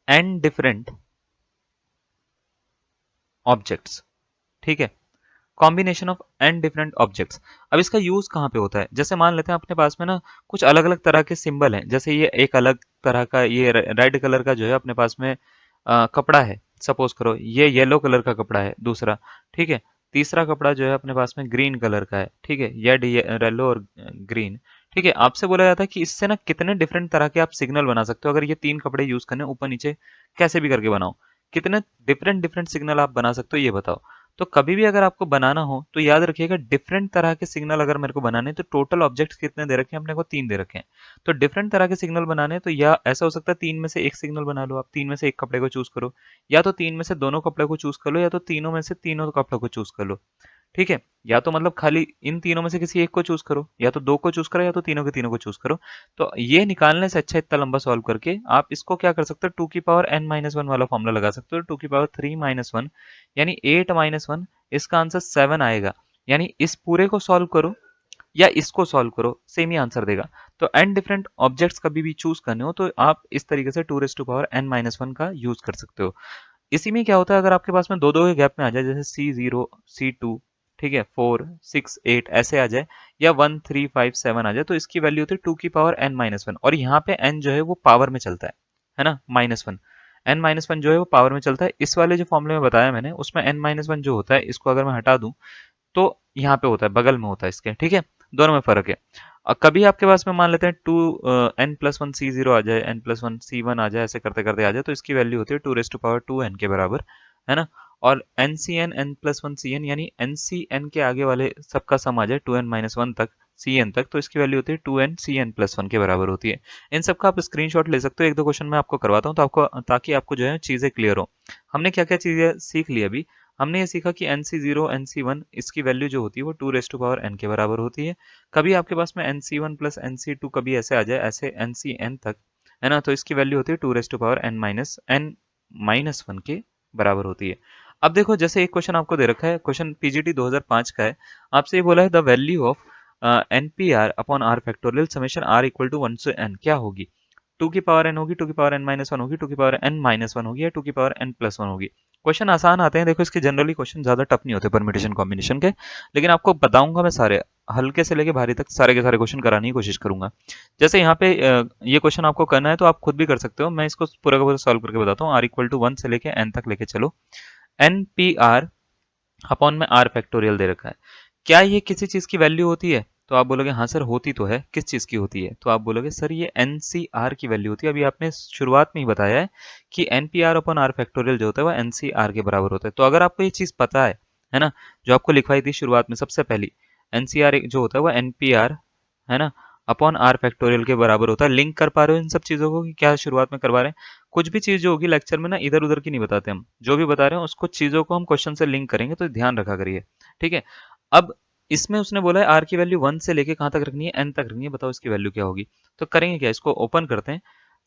n different objects. ठीक है, combination of n different objects. अब इसका यूज कहाँ पे होता है? जैसे मान लेते हैं अपने पास में ना कुछ अलग अलग तरह के सिंबल हैं, जैसे ये एक अलग तरह का, ये रेड कलर का जो है अपने पास में कपड़ा है, सपोज करो ये येलो कलर का कपड़ा है दूसरा। ठीक है, तीसरा कपड़ा जो है अपने पास में ग्रीन कलर का है। ठीक है, येलो और ग्रीन। ठीक है, आपसे बोला जाता है कि इससे ना कितने डिफरेंट तरह के आप सिग्नल बना सकते हो। अगर ये तीन कपड़े यूज करने ऊपर नीचे कैसे भी करके बनाओ, कितने डिफरेंट डिफरेंट सिग्नल आप बना सकते हो ये बताओ। तो कभी भी अगर आपको बनाना हो तो याद रखिएगा डिफरेंट तरह के सिग्नल अगर मेरे को बनाने हैं, तो टोटल ऑब्जेक्ट्स कितने दे रखे हैं अपने को? तीन दे रखे हैं। तो डिफरेंट तरह के सिग्नल बनाने हैं तो या ऐसा हो सकता है तीन में से एक सिग्नल बना लो, आप तीन में से एक कपड़े को चूज करो, या तो तीन में से दोनों कपड़े को चूज कर लो, या तो तीनों में से तीनों कपड़े को चूज कर लो। ठीक है, या तो मतलब खाली इन तीनों में से किसी एक को चूज करो, या तो दो को चूज करो, या तो तीनों के तीनों को चूज करो। तो ये निकालने से अच्छा इतना लंबा सॉल्व करके आप इसको क्या कर सकते हो, टू की पावर एन माइनस वन वाला फॉर्मूला लगा सकते हो, टू की पावर थ्री माइनस वन यानी एट माइनस वन, इसका आंसर सेवन आएगा। यानी इस पूरे को सॉल्व करो या इसको सॉल्व करो, सेम ही आंसर देगा। तो एन डिफरेंट ऑब्जेक्ट्स कभी भी चूज करने हो तो आप इस तरीके से two raise to power n minus one का यूज कर सकते हो। इसी में क्या होता है, अगर आपके पास में दो दो के गैप में आ जाए, जैसे सी जीरो, सी टू, ठीक है, फोर सिक्स एट ऐसे आ जाए, या वन थ्री फाइव सेवन आ जाए, तो इसकी वैल्यू होती है टू की पावर एन माइनस वन। और यहाँ पे एन जो है वो पावर में चलता है ना, minus one. N minus one जो है वो पावर में चलता है। इस वाले जो फॉर्मूले में बताया मैंने उसमें एन माइनस वन जो होता है, इसको अगर मैं हटा दूं तो यहाँ पे होता है, बगल में होता है इसके। ठीक है, दोनों में फर्क है। कभी आपके पास में मान लेते हैं two N plus one C zero आ जाए, N plus one C one आ जाए, ऐसे करते करते आ जाए, तो इसकी वैल्यू होती है two raise to power two n के बराबर, है ना। और n c n, n plus one c n, यानी एन सी एन के आगे वाले सबका सम आ जाए टू एन माइनस वन तक, सी एन तक, तो इसकी वैल्यू होती है two n c n plus one के बराबर होती है। इन सबका आप स्क्रीनशॉट ले सकते हो। एक दो क्वेश्चन मैं आपको करवाता हूँ तो आपको, ताकि आपको जो है चीजें क्लियर हो। हमने क्या क्या चीजें सीख ली अभी? हमने ये सीखा कि n c zero, n c one, इसकी वैल्यू जो होती है वो two raise to power n के बराबर होती है। कभी आपके पास में n c one plus n सी टू कभी ऐसे आ जाए, ऐसे एन सी एन तक, है ना, तो इसकी वैल्यू होती है two raise to power n minus one के बराबर होती है। अब देखो, जैसे एक क्वेश्चन आपको दे रखा है, क्वेश्चन पीजीटी 2005 का है। आपसे ये बोला है the value of n p r upon r factorial summation r equal to one से एन क्या होगी? टू की पावर एन होगी, टू की पावर एन माइनस वन होगी, टू की पावर एन माइनस वन होगी, या टू की पावर एन प्लस वन होगी? क्वेश्चन आसान आते हैं, देखो इसके जनरली क्वेश्चन ज्यादा टफ नहीं होते परम्यूटेशन कॉम्बिनेशन के, लेकिन आपको बताऊंगा मैं सारे, हल्के से लेके भारी तक सारे के सारे क्वेश्चन कराने की कोशिश करूंगा। जैसे यहाँ पे ये क्वेश्चन आपको करना है तो आप खुद भी कर सकते हो, मैं इसको पूरा का पूरा सॉल्व करके बताता हूँ। आर इक्वल टू वन से लेके एन तक लेके चलो। एन पी आर अपॉन में आर फैक्टोरियल दे रखा है। क्या ये किसी चीज की वैल्यू होती है? तो आप बोलोगे हाँ सर होती तो है। किस चीज की होती है? तो आप बोलोगे सर ये एनसीआर की वैल्यू होती है। अभी आपने शुरुआत में ही बताया है कि एनपीआर अपॉन आर फैक्टोरियल जो होता है वो एनसीआर के बराबर होता है। तो अगर आपको ये चीज पता है ना, जो आपको लिखवाई थी शुरुआत में सबसे पहली, एनसीआर जो होता है वो एनपीआर, है ना, अपॉन आर फैक्टोरियल के बराबर होता है। लिंक कर पा रहे हो इन सब चीजों को कि क्या शुरुआत में करवा रहे हैं? कुछ भी चीज जो होगी लेक्चर में ना, इधर उधर की नहीं बताते हम, जो भी बता रहे हैं उसको चीजों को हम क्वेश्चन से लिंक करेंगे, तो ध्यान रखा करिए। ठीक है, अब इसमें उसने बोला है आर की वैल्यू वन से लेके कहां तक रखनी है? एन तक रखनी है। बताओ इसकी वैल्यू क्या होगी? तो करेंगे क्या, इसको ओपन करते हैं।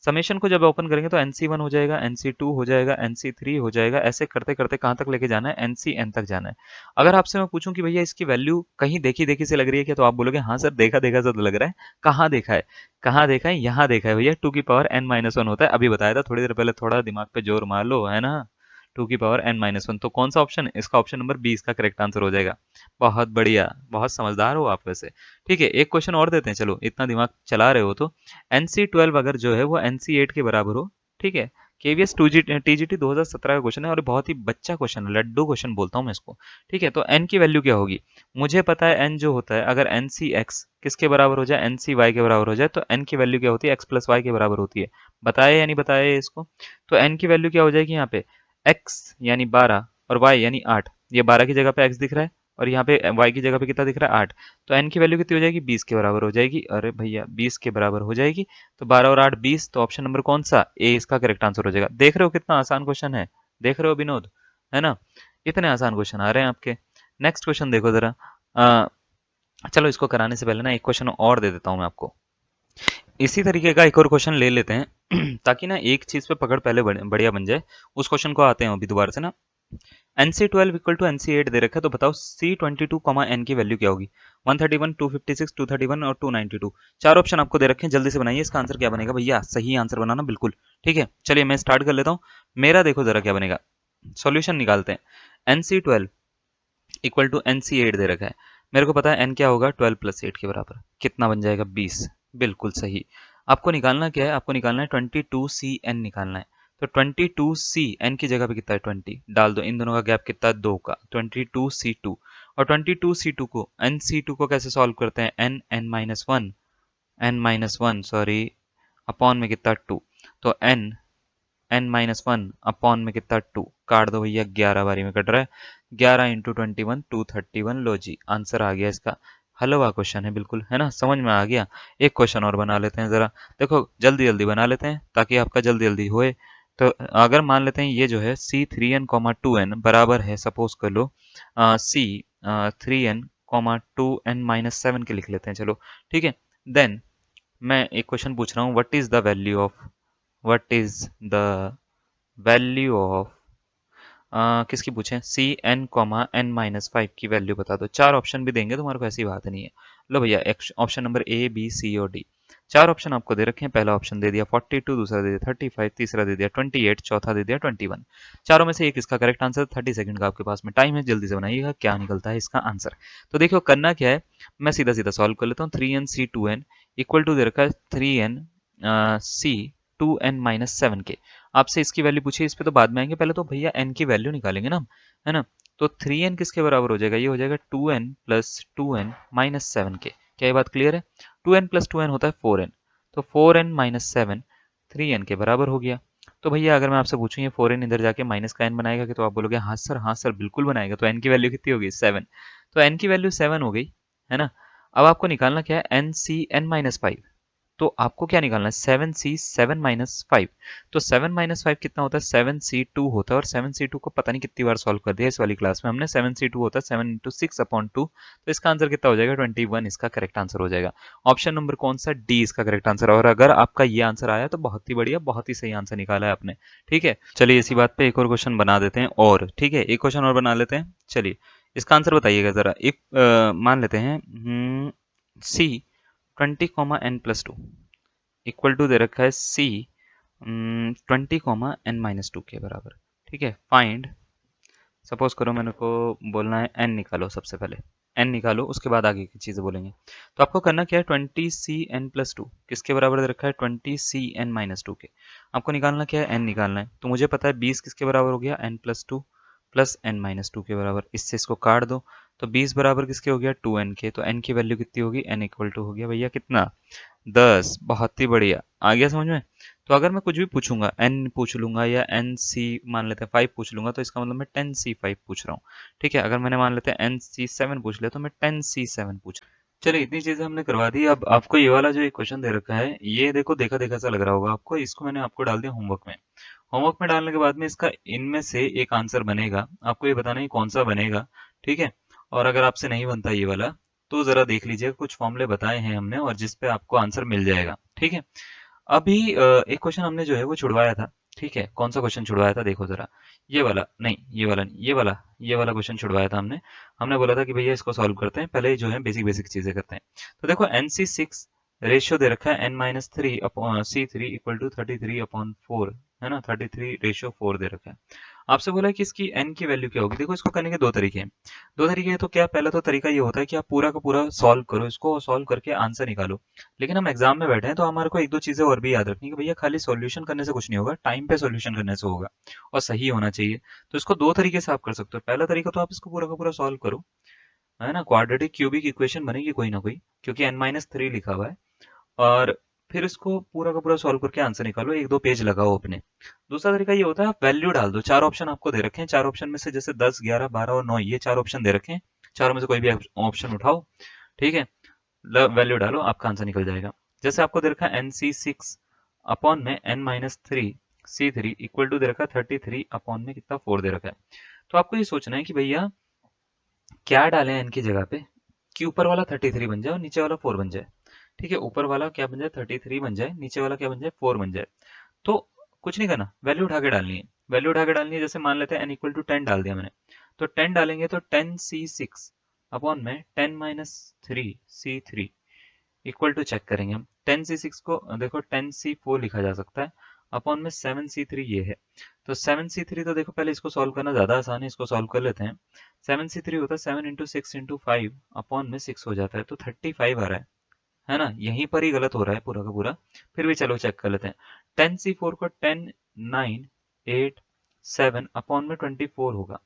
समेशन को जब ओपन करेंगे तो एनसी वन हो जाएगा, एनसी टू हो जाएगा, एनसी थ्री हो जाएगा, ऐसे करते करते कहां तक लेके जाना है? एनसी एन तक जाना है। अगर आपसे मैं पूछूं कि भैया इसकी वैल्यू कहीं देखी देखी से लग रही है क्या, तो आप बोलोगे हाँ सर देखा देखा से तो लग रहा है। कहाँ देखा है? कहाँ देखा है? यहाँ देखा है भैया, टू की पावर एन माइनस वन होता है। अभी बताया था थोड़ी देर पहले, थोड़ा दिमाग पे जोर मार लो, है ना। टू की पावर n माइनस वन। तो कौन सा ऑप्शन है इसका? ऑप्शन नंबर बी इसका करेक्ट आंसर हो जाएगा। बहुत बढ़िया, बहुत समझदार हो आप वैसे। ठीक है, एक क्वेश्चन और देते हैं, चलो इतना दिमाग चला रहे हो तो। NC12 अगर जो है वो NC8 के बराबर हो, ठीक है, केवीएस टीजीटी 2017 का क्वेश्चन है और बहुत ही बच्चा क्वेश्चन है, लड्डू क्वेश्चन बोलता हूँ मैं इसको। ठीक है, तो n की वैल्यू क्या होगी? मुझे पता है n जो होता है, अगर NCx किसके बराबर हो जाए, NCy के बराबर हो जाए, तो n की वैल्यू क्या होती है? x प्लस वाई के बराबर होती है। बताया या नहीं बताया इसको? तो n की वैल्यू क्या हो जाएगी यहाँ पे? x यानी 12 और y यानी 8। ये 12 की जगह पे x दिख रहा है और यहाँ पे y की जगह पे कितना दिख रहा है? 8। तो n की वैल्यू कितनी हो जाएगी? 20 के बराबर हो जाएगी। अरे भैया 20 के बराबर हो जाएगी, तो 12 और 8 20। तो ऑप्शन नंबर कौन सा? ए इसका करेक्ट आंसर हो जाएगा। देख रहे हो कितना आसान क्वेश्चन है? देख रहे हो विनोद, है ना? इतने आसान क्वेश्चन आ रहे हैं आपके। नेक्स्ट क्वेश्चन देखो जरा। चलो इसको कराने से पहले ना एक क्वेश्चन और दे देता हूँ मैं आपको। इसी तरीके का एक और क्वेश्चन ले लेते हैं ताकि ना एक चीज पे पकड़ पहले बढ़िया बन जाए। उस क्वेश्चन को आते हैं अभी दोबारा से ना। NC12 इक्वल टू NC8 दे रखा है, तो बताओ C22 कॉमा n की वैल्यू क्या होगी? 131, 256, 231 और 292। चार ऑप्शन आपको दे रखे हैं, जल्दी से बनाइए। इसका आंसर क्या बनेगा भैया? सही आंसर बनाना बिल्कुल। ठीक है, चलिए मैं स्टार्ट कर लेता हूँ। मेरा देखो जरा क्या बनेगा, सॉल्यूशन निकालते हैं। NC12 इक्वल टू NC8 दे रखा है, मेरे को पता है n क्या होगा? 12 प्लस 8 के बराबर। कितना बन जाएगा? 20। बिल्कुल सही। आपको निकालना क्या है? आपको निकालना है 22CN निकालना है। तो 22CN की जगह पे कितना है? 20 डाल दो। इन दोनों का गैप कितना है? 2 का। 22C2 और 22C2 को NC2 को कैसे सॉल्व करते हैं? n सॉरी अपॉन में कितना? 2। तो n-1 अपॉन में कितना? 2। काट दो भैया, 11 बारी में कट रहा है। 11 इंटू 21 231। लो जी, आंसर आ गया इसका। हलवा क्वेश्चन है बिल्कुल, है ना? समझ में आ गया। एक क्वेश्चन और बना लेते हैं जरा। देखो जल्दी जल्दी बना लेते हैं ताकि आपका जल्दी जल्दी होए। तो अगर मान लेते हैं ये जो है C3n, 2n बराबर है, सपोज कर लो C3n, 2n-7 के लिख लेते हैं, चलो ठीक है। देन मैं एक क्वेश्चन पूछ रहा हूँ, what is the value of किसकी पूछें? C n, n-5 की वैल्यू बता दो। चार ऑप्शन भी देंगे तुम्हारे को, ऐसी बात नहीं है। लो भैया, option number A B C और डी। चार ऑप्शन आपको दे रखे हैं। पहला ऑप्शन दे दिया 42, दूसरा दे दिया 35, तीसरा दे दिया 28, चौथा दे दिया 21। चारों में से एक इसका करेक्ट आंसर। 30 सेकंड का आपके पास में टाइम है, जल्दी से बनाइएगा क्या निकलता है इसका आंसर। तो देखो करना क्या है, मैं सीधा सीधा सॉल्व कर लेता हूँ। 3n-C2n इक्वल टू दे रखा है 3n-C2n-7 के। आपसे इसकी वैल्यू पूछिए, इस पे तो बाद में आएंगे, पहले तो भैया n की वैल्यू निकालेंगे ना, है ना? तो 3n किसके बराबर हो जाएगा? ये हो जाएगा 2n प्लस 2n-7 के। क्या ये बात क्लियर है? 2n प्लस 2n होता है 4n, तो 4n-7 3n के बराबर हो गया। तो भैया अगर मैं आपसे पूछूं ये 4n इधर जाके माइनस का n बनाएगा कि? तो आप बोलोगे हाँ सर बिल्कुल बनाएगा। तो n की वैल्यू कितनी होगी? 7। तो n की वैल्यू 7 हो गई, है ना? अब आपको निकालना क्या है? NC(n-5). तो आपको क्या निकालना है? 7C(7-5). तो 7-5 कितना होता है? 7C2 होता है। और 7C2 को पता नहीं कितनी बार सॉल्व कर दिया इस वाली क्लास में हमने। 7C2 होता है 7 इंटू 6/2। तो इसका आंसर कितना हो जाएगा? 21 इसका करेक्ट आंसर हो जाएगा। ऑप्शन नंबर कौन सा? डी इसका करेक्ट आंसर। और अगर आपका ये आंसर आया तो बहुत ही बढ़िया, बहुत ही सही आंसर निकाला है आपने। ठीक है, चलिए इसी बात पे एक और क्वेश्चन बना देते हैं। और ठीक है, एक क्वेश्चन और बना लेते हैं। चलिए इसका आंसर बताइएगा जरा। एक मान लेते हैं C20, n+2 इक्वल टू दे रखा है C20, n-2 के बराबर। ठीक है, फाइंड। सपोज करो मैंने को बोलना है n निकालो। सबसे पहले n निकालो, उसके बाद आगे की चीज़ें बोलेंगे। तो आपको करना क्या है? 20C(n+2) किसके बराबर दे रखा है? 20C(n-2) के। आपको निकालना क्या है? n निकालना है। तो मुझे पता है 20 किसके बराबर हो गया? n+2 प्लस n-2 के बराबर। इससे इसको काट दो, तो 20 बराबर किसके हो गया? 2n के। तो n की वैल्यू कितनी होगी? n इक्वल टू हो गया भैया कितना? 10। बहुत ही बढ़िया, आ गया समझ में? तो अगर मैं कुछ भी पूछूंगा, n पूछ लूंगा या NC मान लेते हैं 5 पूछ लूंगा, तो इसका मतलब मैं 10C5 पूछ रहा हूँ। ठीक है, अगर मैंने मान लेते हैं NC7 पूछ लिया तो मैं 10C7 पूछ। चलिए इतनी चीजें हमने करवा दी। अब आपको ये वाला जो एक क्वेश्चन दे रखा है, ये देखो देखा देखा सा लग रहा होगा आपको। इसको मैंने आपको डाल दिया होमवर्क में। होमवर्क में डालने के बाद में इसका इनमें से एक आंसर बनेगा। आपको ये बताना है कौन सा बनेगा। ठीक है, और अगर आपसे नहीं बनता ये वाला तो जरा देख लीजिएगा, कुछ फॉर्मूले बताए हैं हमने और जिस पे आपको आंसर मिल जाएगा। ठीक है, अभी एक क्वेश्चन हमने जो है वो छुड़वाया था। ठीक है, कौन सा क्वेश्चन छुड़वाया था देखो जरा। ये वाला नहीं, ये वाला नहीं, ये वाला क्वेश्चन छुड़वाया था हमने। हमने बोला था कि भैया इसको सॉल्व करते हैं, पहले जो है बेसिक बेसिक चीजें करते हैं। तो देखो NC6 रेशियो दे रखा है n-3 upon C3 equal to 33/4, है ना? 33/4 दे रखा है। आपसे बोला है कि इसकी n की वैल्यू क्या होगी। देखो इसको करने के दो तरीके हैं। दो तरीके हैं तो क्या, पहला तो तरीका ये होता है कि आप पूरा का पूरा सॉल्व करो, इसको सॉल्व करके आंसर निकालो। लेकिन हम एग्जाम में बैठे हैं तो हमारे को एक दो चीजें और भी याद रखनी है कि भैया खाली सॉल्यूशन करने से कुछ नहीं होगा, टाइम पे सॉल्यूशन करने से होगा और सही होना चाहिए। तो इसको दो तरीके से आप कर सकते हो। पहला तरीका तो आप इसको पूरा का पूरा सॉल्व करो, है ना, क्वाड्रेटिक क्यूबिक इक्वेशन बनेगी कोई ना कोई, क्योंकि n-3 लिखा हुआ है। और फिर इसको पूरा का पूरा सॉल्व करके आंसर निकालो, एक दो पेज लगाओ अपने। दूसरा तरीका ये होता है आप वैल्यू डाल दो। चार ऑप्शन आपको दे रखे हैं, चार ऑप्शन में से जैसे 10, 11, 12 और 9, ये चार ऑप्शन दे रखे हैं, चारों में से कोई भी ऑप्शन उठाओ, ठीक है, वैल्यू डालो, आपका आंसर निकल जाएगा। जैसे आपको दे रखा है NC6 अपॉन में n-3 C3 इक्वल टू दे रखा है 33 अपॉन में कितना 4 दे रखा है। तो आपको ये सोचना है कि भैया क्या डालें n की जगह पे कि ऊपर वाला 33 बन जाए और नीचे वाला 4 बन जाए। ठीक है, ऊपर वाला क्या बन जाए 33 बन जाए, नीचे वाला क्या बन जाए 4 बन जाए। तो कुछ नहीं करना, वैल्यू उठा के डालनी है। वैल्यू उठा के डालनी है, जैसे मान लेते हैं n इक्वल टू 10 डाल दिया मैंने, तो 10 डालेंगे तो 10C6 अपॉन में 10-3C3 इक्वल टू चेक करेंगे हम। 10C6 को देखो 10C4 लिखा जा सकता है, अपॉन में 7C3 ये है। तो 7C3 तो देखो पहले इसको सॉल्व करना ज्यादा आसान है, इसको सॉल्व कर लेते हैं। 7C3 होता है 7 × 6 × 5 अपॉन में 6 हो जाता है, तो 35 आ रहा है ना। यहीं पर ही गलत हो रहा है पूरा का पूरा, फिर भी चलो चेक कर लेते हैं। 10C4 को 10, 9, 8, 7 अपॉन में 24 होगा।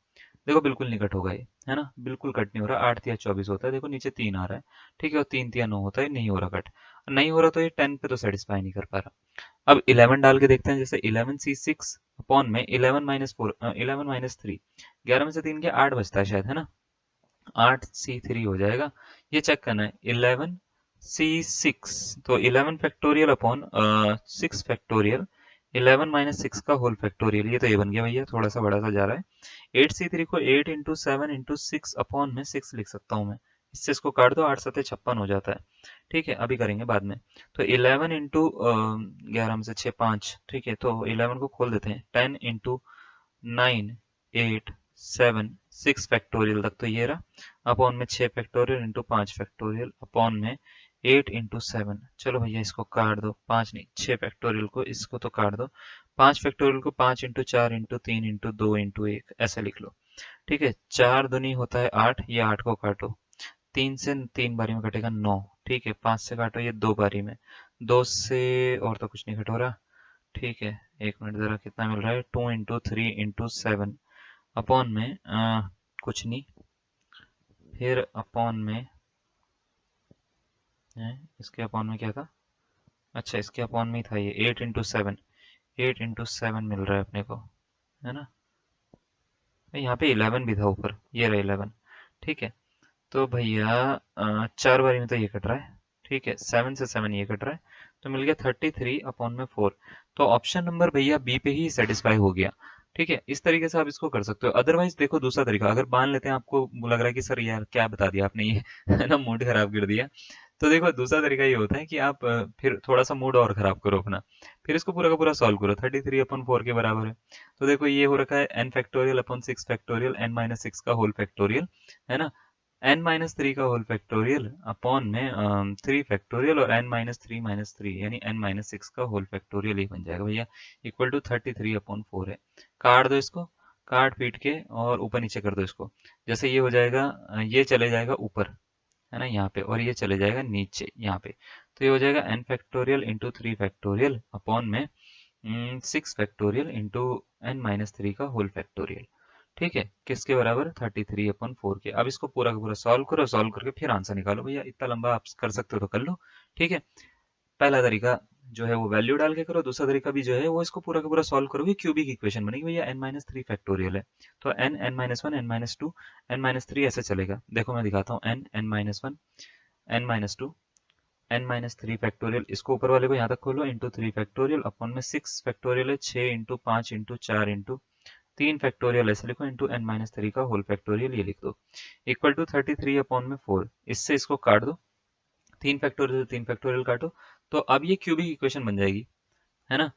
देखो बिल्कुल नहीं कट होगा ये, है ना, बिल्कुल कट नहीं हो रहा। 8 × 3 = 24 होता है, देखो नीचे 3 आ रहा है, ठीक है, और 3 × 3 = 9 होता है, नहीं हो रहा कट। नहीं हो रहा तो ये 10 पे तो सेटिस्फाई नहीं कर पा रहा। अब 11 डाल के देखते हैं, जैसे 11C6 अपॉन में 11-3, 11 में से 3 के 8 बचता है शायद, है ना, 8C3 हो जाएगा। ये चेक करना है 11C6, तो 11 फैक्टोरियल अपॉन 6 फैक्टोरियल, 11-6 का होल फैक्टोरियल, ये तो ये बन गया भैया, थोड़ा सा बड़ा सा जा रहा है। 8C3 को 8 × 7 × 6 अपॉन में 6 लिख सकता हूँ मैं। इससे इसको काट दो, 8 × 7 = 56 हो जाता है। ठीक है, अभी करेंगे बाद में। तो 11 इंटू 11 में से 6 5, ठीक है, तो 11 को खोल देते हैं। 10 × 9, 8, 7, 6 फैक्टोरियल तक तो ये रहा, अपॉन में 6 फैक्टोरियल इंटू 5 फैक्टोरियल अपॉन में 8 × 7। चलो भैया इसको काट दो, 5 नहीं 6 फैक्टोरियल को, इसको तो काट दो। 5 फैक्टोरियल को 5 × 4 × 3 × 2 × 1 ऐसे लिख लो। ठीक है, 4 दूनी होता है 8, ये 8 को काटो, 3 से 3 बारी में कटेगा 9, ठीक है, 5 से काटो ये 2 बारी में, 2 से और तो कुछ नहीं कट हो रहा। ठीक है, एक मिनट जरा, कितना मिल रहा है, 2 × 3 × 7 अपॉन में कुछ नहीं, फिर अपॉन में इसके अपॉन में क्या था, अच्छा इसके अपॉन में ही था ये 8 × 7, 8 × 7 मिल रहा है अपने को, है ना। यहाँ पे 11 भी था ऊपर, ये रहा 11, ठीक है। तो भैया 4 बारी में तो ये कट रहा है, ठीक है, 7 से 7 ये कट रहा है, तो मिल गया 33 अपॉन में 4। तो ऑप्शन नंबर भैया बी पे ही सेटिस्फाई हो गया। ठीक है, इस तरीके से आप इसको कर सकते हो। अदरवाइज देखो दूसरा तरीका, अगर मान लेते हैं आपको लग रहा है कि सर यार क्या बता दिया आपने ये है ना, मूड खराब कर दिया, तो देखो दूसरा तरीका ये होता है कि आप फिर थोड़ा सा मूड और खराब करो अपना, फिर इसको पूरा का पूरा सॉल्व करो। 33/4 के बराबर है, तो देखो ये हो रखा है n factorial upon 6 factorial n-6 का होल फैक्टोरियल, है ना, n-3 का होल फैक्टोरियल अपॉन में 3 फैक्टोरियल और n-3 यानी n-6 का होल फैक्टोरियल ही बन जाएगा भैया, इक्वल टू 33/4 है। काट दो इसको, काट पीट के और ऊपर नीचे कर दो इसको। जैसे ये हो जाएगा, ये चले जाएगा ऊपर, है ना, यहाँ पे, और ये चले जाएगा नीचे यहाँ पे, तो ये हो जाएगा n factorial into 3 factorial upon में 6 फैक्टोरियल इंटू n-3 का होल फैक्टोरियल। ठीक है, किसके बराबर, 33/4 के। अब इसको पूरा का पूरा सॉल्व करो, सॉल्व करके फिर आंसर निकालो भैया, इतना लंबा आप कर सकते हो तो कर लो। ठीक है, पहला तरीका जो है वो वैल्यू डाल के करो, दूसरा तरीका भी जो है वो इसको पूरा का पूरा सॉल्व करोगे, क्यूबिक इक्वेशन बनेगी भैया, n-3 फैक्टोरियल है, तो n, n-1, n-2, n-3 ऐसे चलेगा। देखो मैं दिखाता हूँ, n, n-1, n-2, n-3 factorial, इसको ऊपर वाले को यहाँ तक खोलो, इंटू 3 फैक्टोरियल अपॉन में 6 फैक्टोरियल है, 6 × 5 × 4 × 3 फैक्टोरियल ऐसे लिखो, इंटू n-3 का होल फैक्टोरियल ये लिख दो, इक्वल टू 33/4। इससे इसको काट दो, 3 फैक्टोरियल 3 फैक्टोरियल काटो, तो अब ये क्यूबिक इक्वेशन बन जाएगी, है ना।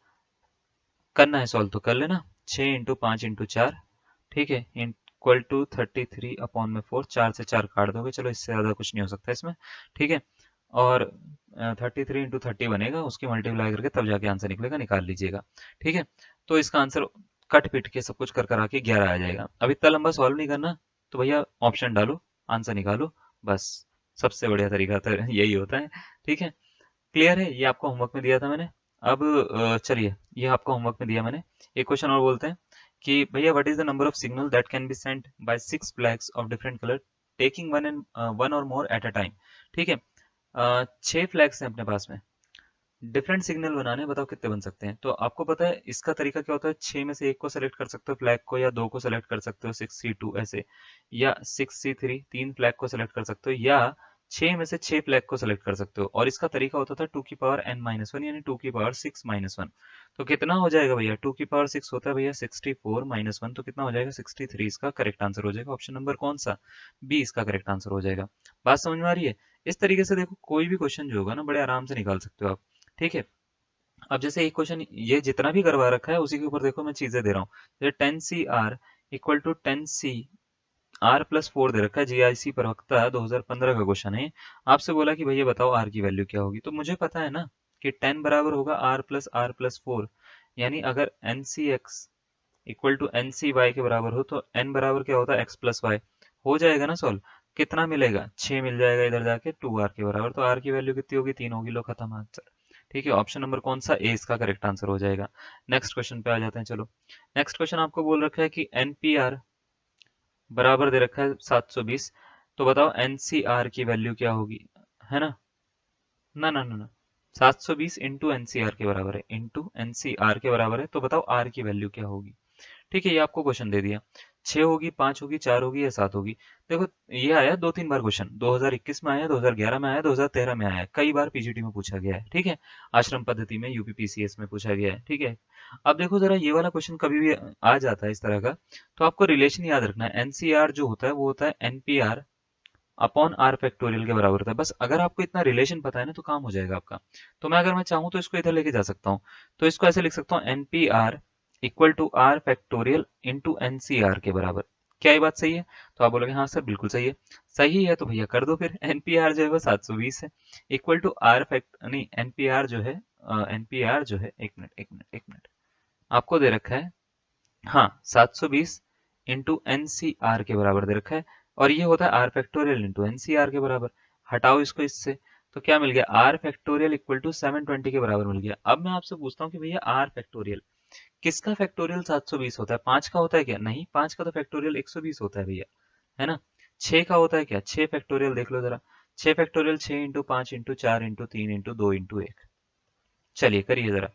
करना है सॉल्व तो कर लेना, 6 × 5 × 4, ठीक है, इक्वल टू 33/4, 4 से 4 काट दोगे, चलो इससे ज़्यादा कुछ नहीं हो सकता इसमें, ठीक है। और 33 × 30 बनेगा, उसकी मल्टीप्लाई करके तब जाके आंसर निकलेगा, निकाल लीजिएगा। ठीक है, तो इसका आंसर कट पिट के सब कुछ कर कर आके 11 आ जाएगा। अब इतना लंबा सॉल्व नहीं करना, तो भैया ऑप्शन डालो, आंसर निकालो, बस। सबसे बढ़िया तरीका तो यही होता है। ठीक है, क्लियर है? ये आपको होमवर्क में दिया था मैंने। अब चलिए, ये आपको होमवर्क में दिया मैंने। एक क्वेश्चन और बोलते हैं कि भैया what is the number of signal that can be sent by 6 flags of different colour taking one और मोर एट अ टाइम। ठीक है, 6 फ्लैग्स हैं अपने पास में, डिफरेंट सिग्नल बनाने हैं, बताओ कितने बन सकते हैं? तो आपको पता है इसका तरीका क्या होता है, 6 में से एक को सेलेक्ट कर सकते हो फ्लैग को, या दो को सेलेक्ट कर सकते हो 6C2 ऐसे, या 6C3 तीन फ्लैग को सेलेक्ट कर सकते हो, या 6 में से 6 फ्लैग को सेलेक्ट कर सकते हो। और इसका तरीका होता था 2n-1 यानी 2 की पावर 6-1। तो कितना हो जाएगा भैया? 2 की पावर 6 होता है भैया 64-1, तो कितना हो जाएगा 63। इसका करेक्ट आंसर हो जाएगा ऑप्शन नंबर कौन सा? बी इसका करेक्ट आंसर हो जाएगा। बात समझ में आ रही है? इस तरीके से देखो, कोई भी क्वेश्चन जो होगा ना बड़े आराम से निकाल सकते हो आप। ठीक है, अब जैसे एक क्वेश्चन ये जितना भी करवा रखा है उसी के ऊपर देखो मैं चीजें दे रहा हूँ। जैसे 10CR इक्वल टू 10CR+4 दे रखा है, जीआईसी प्रवक्ता 2015 का क्वेश्चन है। आपसे बोला कि भैया बताओ आर की वैल्यू क्या होगी, तो मुझे पता है ना कि 10 बराबर होगा R+R+4, यानी अगर NCX इक्वल टू NCY के बराबर हो तो N बराबर क्या होता है X+Y। हो जाएगा ना सॉल्व? कितना मिलेगा? 6 मिल जाएगा इधर जाके 2R के बराबर, तो R की वैल्यू कितनी होगी? 3 होगी। लो खत्म आंसर। ठीक है, ऑप्शन नंबर कौन सा? ए इसका करेक्ट आंसर हो जाएगा। नेक्स्ट क्वेश्चन पे आ जाते हैं, चलो। नेक्स्ट क्वेश्चन आपको बोल रखा है कि NPR बराबर दे रखा है 720, तो बताओ NCR की वैल्यू क्या होगी? है ना? ना ना ना ना, 720 इंटू एनसीआर के बराबर है, इंटू एनसीआर के बराबर है, तो बताओ आर की वैल्यू क्या होगी? ठीक है, ये आपको क्वेश्चन दे दिया। 6 होगी, 5 होगी, 4 होगी या 7 होगी? देखो, ये आया 2-3 बार क्वेश्चन, 2021 में आया, 2011 में आया, 2013 में आया, कई बार पीजीटी में पूछा गया है। ठीक है, आश्रम पद्धति में यूपीपीसीएस में पूछा गया है। ठीक है, अब देखो जरा, ये वाला क्वेश्चन कभी भी आ जाता है इस तरह का, तो आपको रिलेशन याद रखना है। एनसीआर जो होता है वो होता है एनपीआर अपॉन आर फैक्टोरियल के बराबर होता है। बस अगर आपको इतना रिलेशन पता है ना तो काम हो जाएगा आपका। तो मैं, अगर मैं चाहूँ तो इसको इधर लेके जा सकता हूँ। तो इसको ऐसे लिख सकता हूँ, n p r equal to r factorial into n c r के बराबर। क्या ये बात सही है? तो आप बोलोगे हाँ सर बिल्कुल सही है। सही है तो भैया कर दो फिर। एनपीआर जो है वो 720 है, इक्वल टू आर फैक्ट नहीं, एनपीआर जो है, एनपीआर जो है, एक मिनट एक मिनट एक मिनट, आपको दे रखा है, हाँ 720 इंटू एन सी आर के बराबर दे रखा है। और ये होता है r factorial into n c r के बराबर। हटाओ इसको इससे, तो क्या मिल गया? आर फैक्टोरियल इक्वल टू 720 के बराबर मिल गया। अब मैं आपसे पूछता हूँ कि भैया आर फैक्टोरियल किसका फैक्टोरियल 720 होता है? 5 का होता है क्या? नहीं, 5 का तो फैक्टोरियल 120 होता है भैया, है ना? 6 का होता है क्या? 6 फैक्टोरियल देख लो जरा, 6 factorial 6 into 5 into 4 into 3 into 2 into 1। चलिए करिए जरा,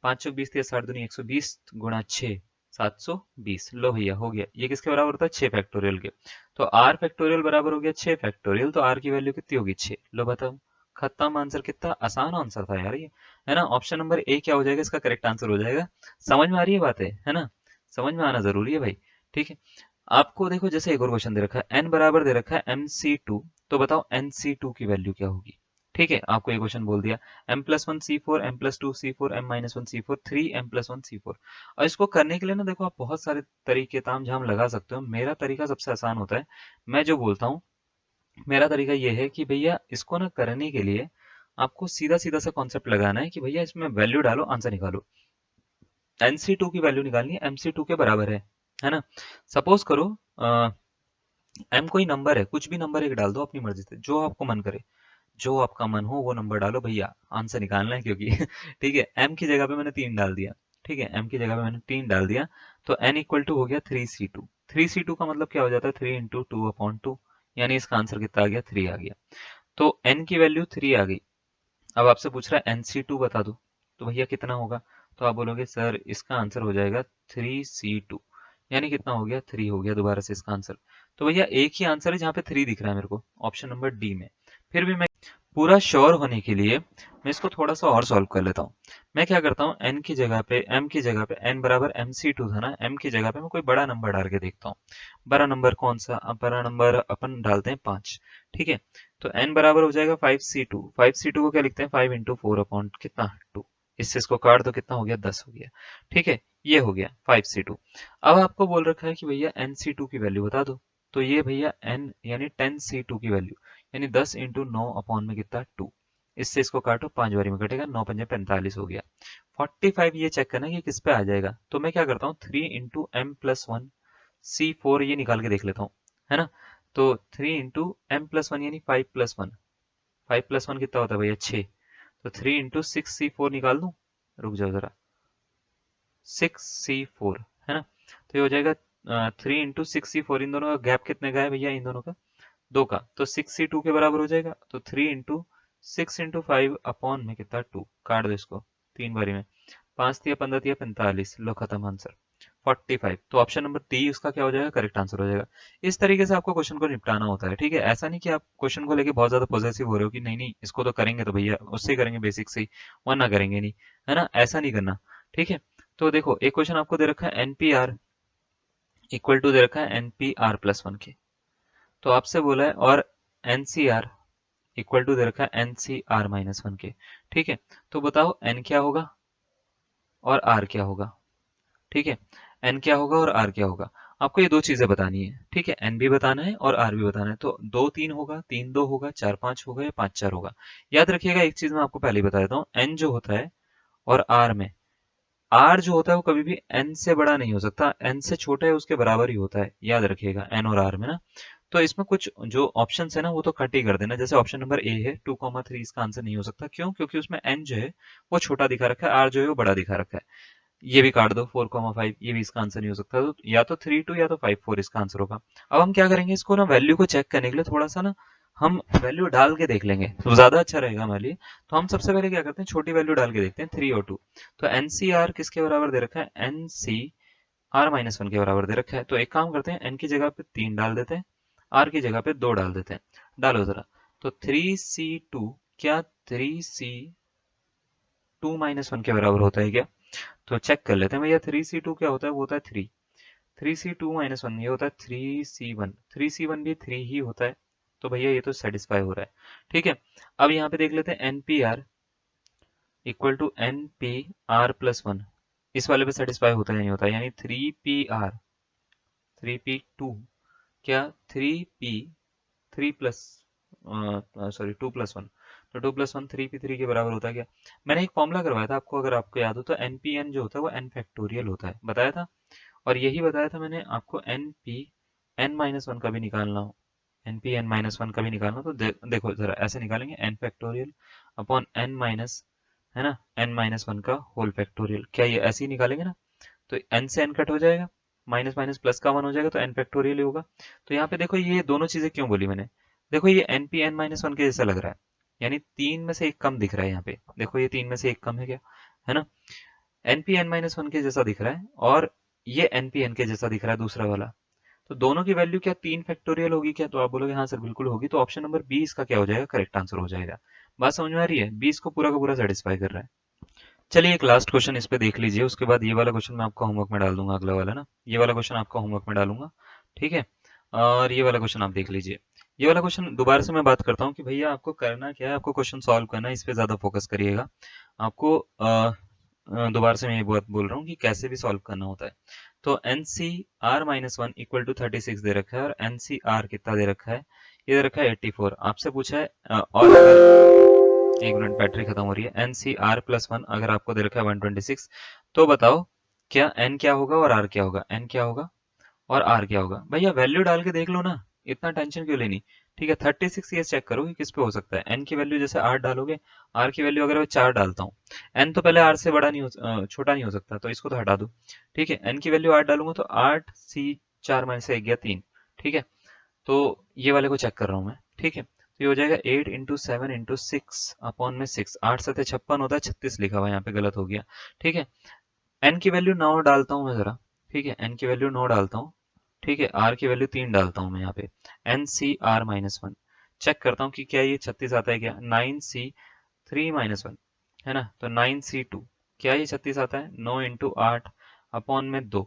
5 चौक 20 साठ दूनी 120 गुणा 6, 720। लो भैया हो गया। ये किसके बराबर होता है? 6 फैक्टोरियल के। तो आर फैक्टोरियल बराबर हो गया 6 फैक्टोरियल, तो आर की वैल्यू कितनी होगी? 6। लो बताओ, खत्म आंसर। कितना आसान आंसर था यार ये, है ना? ऑप्शन नंबर ए क्या हो जाएगा? इसका करेक्ट आंसर हो जाएगा। समझ में आ रही है बातें, है ना? समझ में आना जरूरी है भाई। ठीक है, आपको देखो जैसे एक और क्वेश्चन दे रखा है, एन बराबर दे रखा है MC2, तो बताओ NC2 की वैल्यू क्या होगी? ठीक है, आपको ये क्वेश्चन बोल दिया M+1C4 M+2C4 M-1C4 3M+1C4। और इसको करने के लिए ना देखो, आप बहुत सारे तरीके ताम झाम लगा सकते हो। मेरा तरीका सबसे आसान होता है। मैं जो बोलता हूँ, मेरा तरीका ये है कि भैया इसको ना करने के लिए आपको सीधा सीधा सा कॉन्सेप्ट लगाना है कि भैया इसमें वैल्यू डालो, आंसर निकालो। NC2 की वैल्यू निकालनी है, MC2 के बराबर है ना? सपोज करो एम कोई नंबर है, कुछ भी नंबर एक डाल दो अपनी मर्जी से, जो आपको मन करे, जो आपका मन हो वो नंबर डालो भैया, आंसर निकालना है क्योंकि ठीक है, एम की जगह पे मैंने 3 डाल दिया। ठीक है, एम की जगह पे मैंने 3 डाल दिया, तो एन इक्वल टू हो गया 3C2। 3C2 का मतलब क्या हो जाता है? 3 इंटू 2 अपॉन 2, यानी इसका आंसर कितना आ गया? 3 आ गया। तो एन की वैल्यू 3 आ गई। अब आपसे पूछ रहा है NC2 बता दो, तो भैया कितना होगा? तो आप बोलोगे सर इसका आंसर हो जाएगा 3C2, यानी कितना हो गया? 3 हो गया दोबारा से इसका आंसर। तो भैया एक ही आंसर है जहाँ पे 3 दिख रहा है मेरे को, ऑप्शन नंबर डी में। फिर भी मैं पूरा श्योर होने के लिए मैं इसको थोड़ा सा और सॉल्व कर लेता हूँ। मैं क्या करता हूँ, एन की जगह पे, एम की जगह पे, एन बराबर MC2 था ना, एम की जगह पे मैं कोई बड़ा नंबर डाल के देखता हूँ। बड़ा नंबर कौन सा? अब बड़ा नंबर अपन डालते हैं 5। ठीक है, तो n बराबर हो जाएगा 5C2। 5C2 को क्या लिखते हैं? 5 इंटू 4 अपॉन कितना? 2। इससे इसको काट दो, कितना हो गया? 10 हो गया। ठीक है, ये हो गया 5C2। अब आपको बोल रखा है कि भैया NC2 की वैल्यू बता दो, तो ये भैया n यानी 10C2 की वैल्यू, यानी 10 इंटू 9 अपॉन में कितना? 2। इससे इसको काटो, 5 बारी में कटेगा, 9 पंजे 45 हो गया। 45 ये चेक करना है कि किस पे आ जाएगा। तो मैं क्या करता हूँ, 3 × m+1 C4 ये निकाल के देख लेता हूँ, है ना। तो 3 × m+1 यानी 5+1, 5+1 कितना होता है भैया 6। तो 3 × 6 C4 निकाल दूं, रुक जाओ जरा, 6 C4, है ना। तो ये हो जाएगा 3 × 6 C4, इन दोनों का गैप कितने का है भैया, इन दोनों का 2 का, तो 6 C2 के बराबर हो जाएगा। तो 3 × 6 × 5 अपॉन में कितना 2, काट दो इसको 3 बारी में, 5×3 = 45, लो खत्म आंसर 45। तो ऑप्शन नंबर डी उसका क्या हो जाएगा, करेक्ट आंसर हो जाएगा। इस तरीके से आपको क्वेश्चन को निपटाना होता है, ठीक है। ऐसा नहीं कि आप क्वेश्चन को लेके बहुत ज्यादा पॉजिटिव हो रहे हो कि नहीं नहीं इसको तो करेंगे, तो भैया उससे ही करेंगे बेसिक से ही, वरना करेंगे नहीं, है ना, ऐसा नहीं करना, ठीक है। तो देखो एक क्वेश्चन आपको दे रखा है एनपीआर इक्वल टू दे रखा है NPR+1 के, तो आपसे बोला है और NCR इक्वल टू दे रखा है NCR-1 के, ठीक है। तो बताओ n क्या होगा और r क्या होगा, ठीक है। n क्या होगा और r क्या होगा, आपको ये दो चीजें बतानी है, ठीक है। n भी बताना है और r भी बताना है। तो 2 3 होगा, 3 2 होगा, 4 5 होगा या 5 4 होगा। याद रखिएगा एक चीज मैं आपको पहले ही बता देता हूँ, n जो होता है और r में, r जो होता है वो कभी भी n से बड़ा नहीं हो सकता, n से छोटा है उसके बराबर ही होता है, याद रखिएगा n और r में ना। तो इसमें कुछ जो ऑप्शन है ना वो तो कट ही कर देना, जैसे ऑप्शन नंबर ए है 2,3 इसका आंसर नहीं हो सकता, क्यों, क्योंकि उसमें n जो है वो छोटा दिखा रखा है, r जो है वो बड़ा दिखा रखा है। ये भी काट दो, 4,5 ये भी इसका आंसर नहीं हो सकता, तो या तो 3 2 या तो 5 4 इसका आंसर होगा। अब हम क्या करेंगे, इसको ना वैल्यू को चेक करने के लिए थोड़ा सा ना हम वैल्यू डाल के देख लेंगे, तो ज्यादा अच्छा रहेगा हमारे लिए। तो हम सबसे पहले क्या करते हैं, छोटी वैल्यू डाल के देखते हैं, 3 और 2। तो एनसीआर किसके बराबर दे रखा है, NCR-1 के बराबर दे रखा है। तो एक काम करते हैं, n की जगह पे 3 डाल देते हैं, r की जगह पे 2 डाल देते हैं, डालो जरा। तो 3C2 क्या 3C2-1 के बराबर होता है क्या, तो चेक कर लेते हैं भैया। 3C2 क्या होता है, वो होता है 3, 3C2-1 ये होता है 3C1, 3C1 भी 3 ही होता है। तो भैया ये तो सेटिस्फाई हो रहा है, ठीक है। अब यहाँ पे देख लेते हैं NPR इक्वल टू NPR+1, इस वाले पे सेटिस्फाई होता है नहीं होता है, यानी 3P2 क्या 2+1, तो 2+1 3P3 के बराबर होता है क्या। मैंने एक फॉर्मूला करवाया था आपको, अगर आपको याद हो तो, NPN जो होता है वो n फैक्टोरियल होता है, बताया था। और यही बताया था मैंने आपको NPN-1 का भी निकालना हो, NPN-1 का भी निकालना हो, तो देखो जरा ऐसे निकालेंगे, n factorial upon n minus, है ना, n-1 का होल फैक्टोरियल, क्या ये ऐसे ही निकालेंगे ना। तो n से n कट हो जाएगा, माइनस माइनस प्लस का 1 हो जाएगा, तो n फैक्टोरियल ही होगा। तो यहाँ पे देखो ये दोनों चीजें क्यों बोली मैंने, देखो ये NPN-1 के जैसा लग रहा है, यानी 3 में से एक कम दिख रहा है यहाँ पे, देखो ये 3 में से एक कम है क्या, है ना। NPN-1 के जैसा दिख रहा है और ये NPN के जैसा दिख रहा है दूसरा वाला। तो दोनों की वैल्यू क्या 3 फैक्टोरियल होगी क्या, तो आप बोलोगे हाँ सर बिल्कुल होगी, तो ऑप्शन नंबर बी इसका क्या हो जाएगा, करेक्ट आंसर हो जाएगा। बात समझ में आ रही है, बी इसको पूरा का पूरा सेटिस्फाई कर रहा है। चलिए एक लास्ट क्वेश्चन इस पे देख लीजिए, उसके बाद ये वाला क्वेश्चन मैं आपको होमवर्क में डाल दूंगा, अगला वाला ना, ये वाला क्वेश्चन आपको होमवर्क में डालूंगा, ठीक है। और ये वाला क्वेश्चन आप देख लीजिए। ये वाला क्वेश्चन दोबारा से मैं बात करता हूँ कि भैया आपको करना क्या है, आपको क्वेश्चन सॉल्व करना है, इस पे ज्यादा फोकस करिएगा। आपको दोबारा से मैं ये बात बोल रहा हूँ कि कैसे भी सॉल्व करना होता है। तो NCR-1 इक्वल टू 36 दे रखा है और NCR कितना दे रखा है, ये दे रखा है 84। आपसे पूछा है और अगर एक मिनट बैटरी खत्म हो रही है, NCR+1 अगर आपको दे रखा है 126, तो बताओ क्या n क्या होगा और r क्या होगा, n क्या होगा और r क्या होगा। भैया वैल्यू डाल के देख लो ना, इतना टेंशन क्यों लेनी, ठीक है। 36 ये चेक करो कि किस पे हो सकता है, n की वैल्यू जैसे 8 डालोगे, r की वैल्यू अगर मैं 4 डालता हूँ, n तो पहले r से बड़ा नहीं हो छोटा नहीं हो सकता, तो इसको तो हटा दो, ठीक है। n की वैल्यू 8 डालूंगा तो 8C4 में से 1 गया 3, ठीक है। तो ये वाले को चेक कर रहा हूँ मैं, ठीक है। तो ये हो जाएगा 8 × 7 × 6 अपॉन में 6, 8 7 56 होता है, 36 लिखा हुआ है यहाँ पे, गलत हो गया, ठीक है। n की वैल्यू 9 डालता हूँ मैं जरा, ठीक है, n की वैल्यू 9 डालता हूँ, ठीक है। r की वैल्यू 3 डालता हूँ मैं यहाँ पे, NCR-1 चेक करता हूँ कि क्या ये 36 आता है क्या, 9C3-1, है ना। तो 9C2 क्या ये 36 आता है, 9 × 8 अपॉन में 2,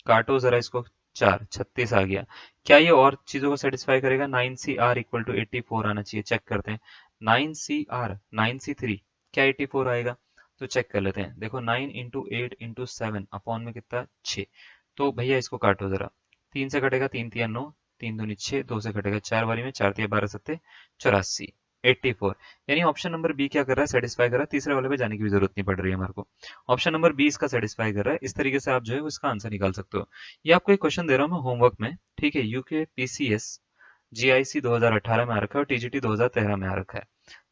काटो जरा इसको, 4 36 आ गया। क्या ये और चीजों को सेटिस्फाई करेगा, 9CR इक्वल टू 84 आना चाहिए, चेक करते हैं। 9CR 9C3 क्या 84 आएगा, तो चेक कर लेते हैं। देखो 9 × 8 × 7 अपॉन में कितना 6, तो भैया इसको काटो जरा, 3 से कटेगा 3 3 9, 3 दूनी 6, 2 से कटेगा 4 बारी में, 4 3 12 7 84, 84। यानी ऑप्शन नंबर बी क्या कर रहा है, सेटिस्फाई कर रहा है, तीसरे वाले पे जाने की भी जरूरत नहीं पड़ रही है हमारे को। ऑप्शन नंबर बी इसका सेटिस्फाई कर रहा है। इस तरीके से आप जो है उसका आंसर निकाल सकते हो। ये आपको एक क्वेश्चन दे रहा हूँ मैं होमवर्क में, ठीक है। यूके पीसीएस जीआईसी 2018 में आ रखा है और टीजीटी 2013 में आ रखा है।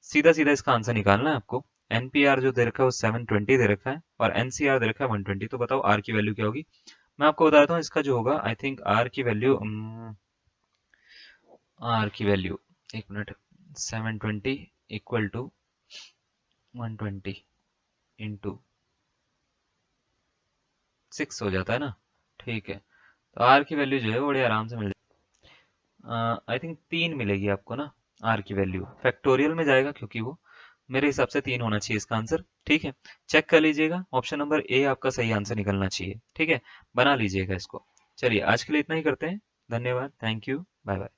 सीधा सीधा इसका आंसर निकालना है आपको। एनपीआर जो दे रखा है वो 720 दे रखा है और एनसीआर दे रखा है 120। तो बताओ आर की वैल्यू क्या होगी। मैं आपको बताता हूँ इसका जो होगा, आई थिंक आर की वैल्यू, आर की वैल्यू, एक मिनट, 720 इक्वल टू 120 इंटू 6 हो जाता है ना, ठीक है। तो आर की वैल्यू जो है वो बड़े आराम से मिल जाए, आई थिंक 3 मिलेगी आपको ना। आर की वैल्यू फैक्टोरियल में जाएगा क्योंकि वो, मेरे हिसाब से 3 होना चाहिए इसका आंसर, ठीक है। चेक कर लीजिएगा, ऑप्शन नंबर ए आपका सही आंसर निकलना चाहिए, ठीक है। बना लीजिएगा इसको। चलिए आज के लिए इतना ही करते हैं। धन्यवाद, थैंक यू, बाय बाय।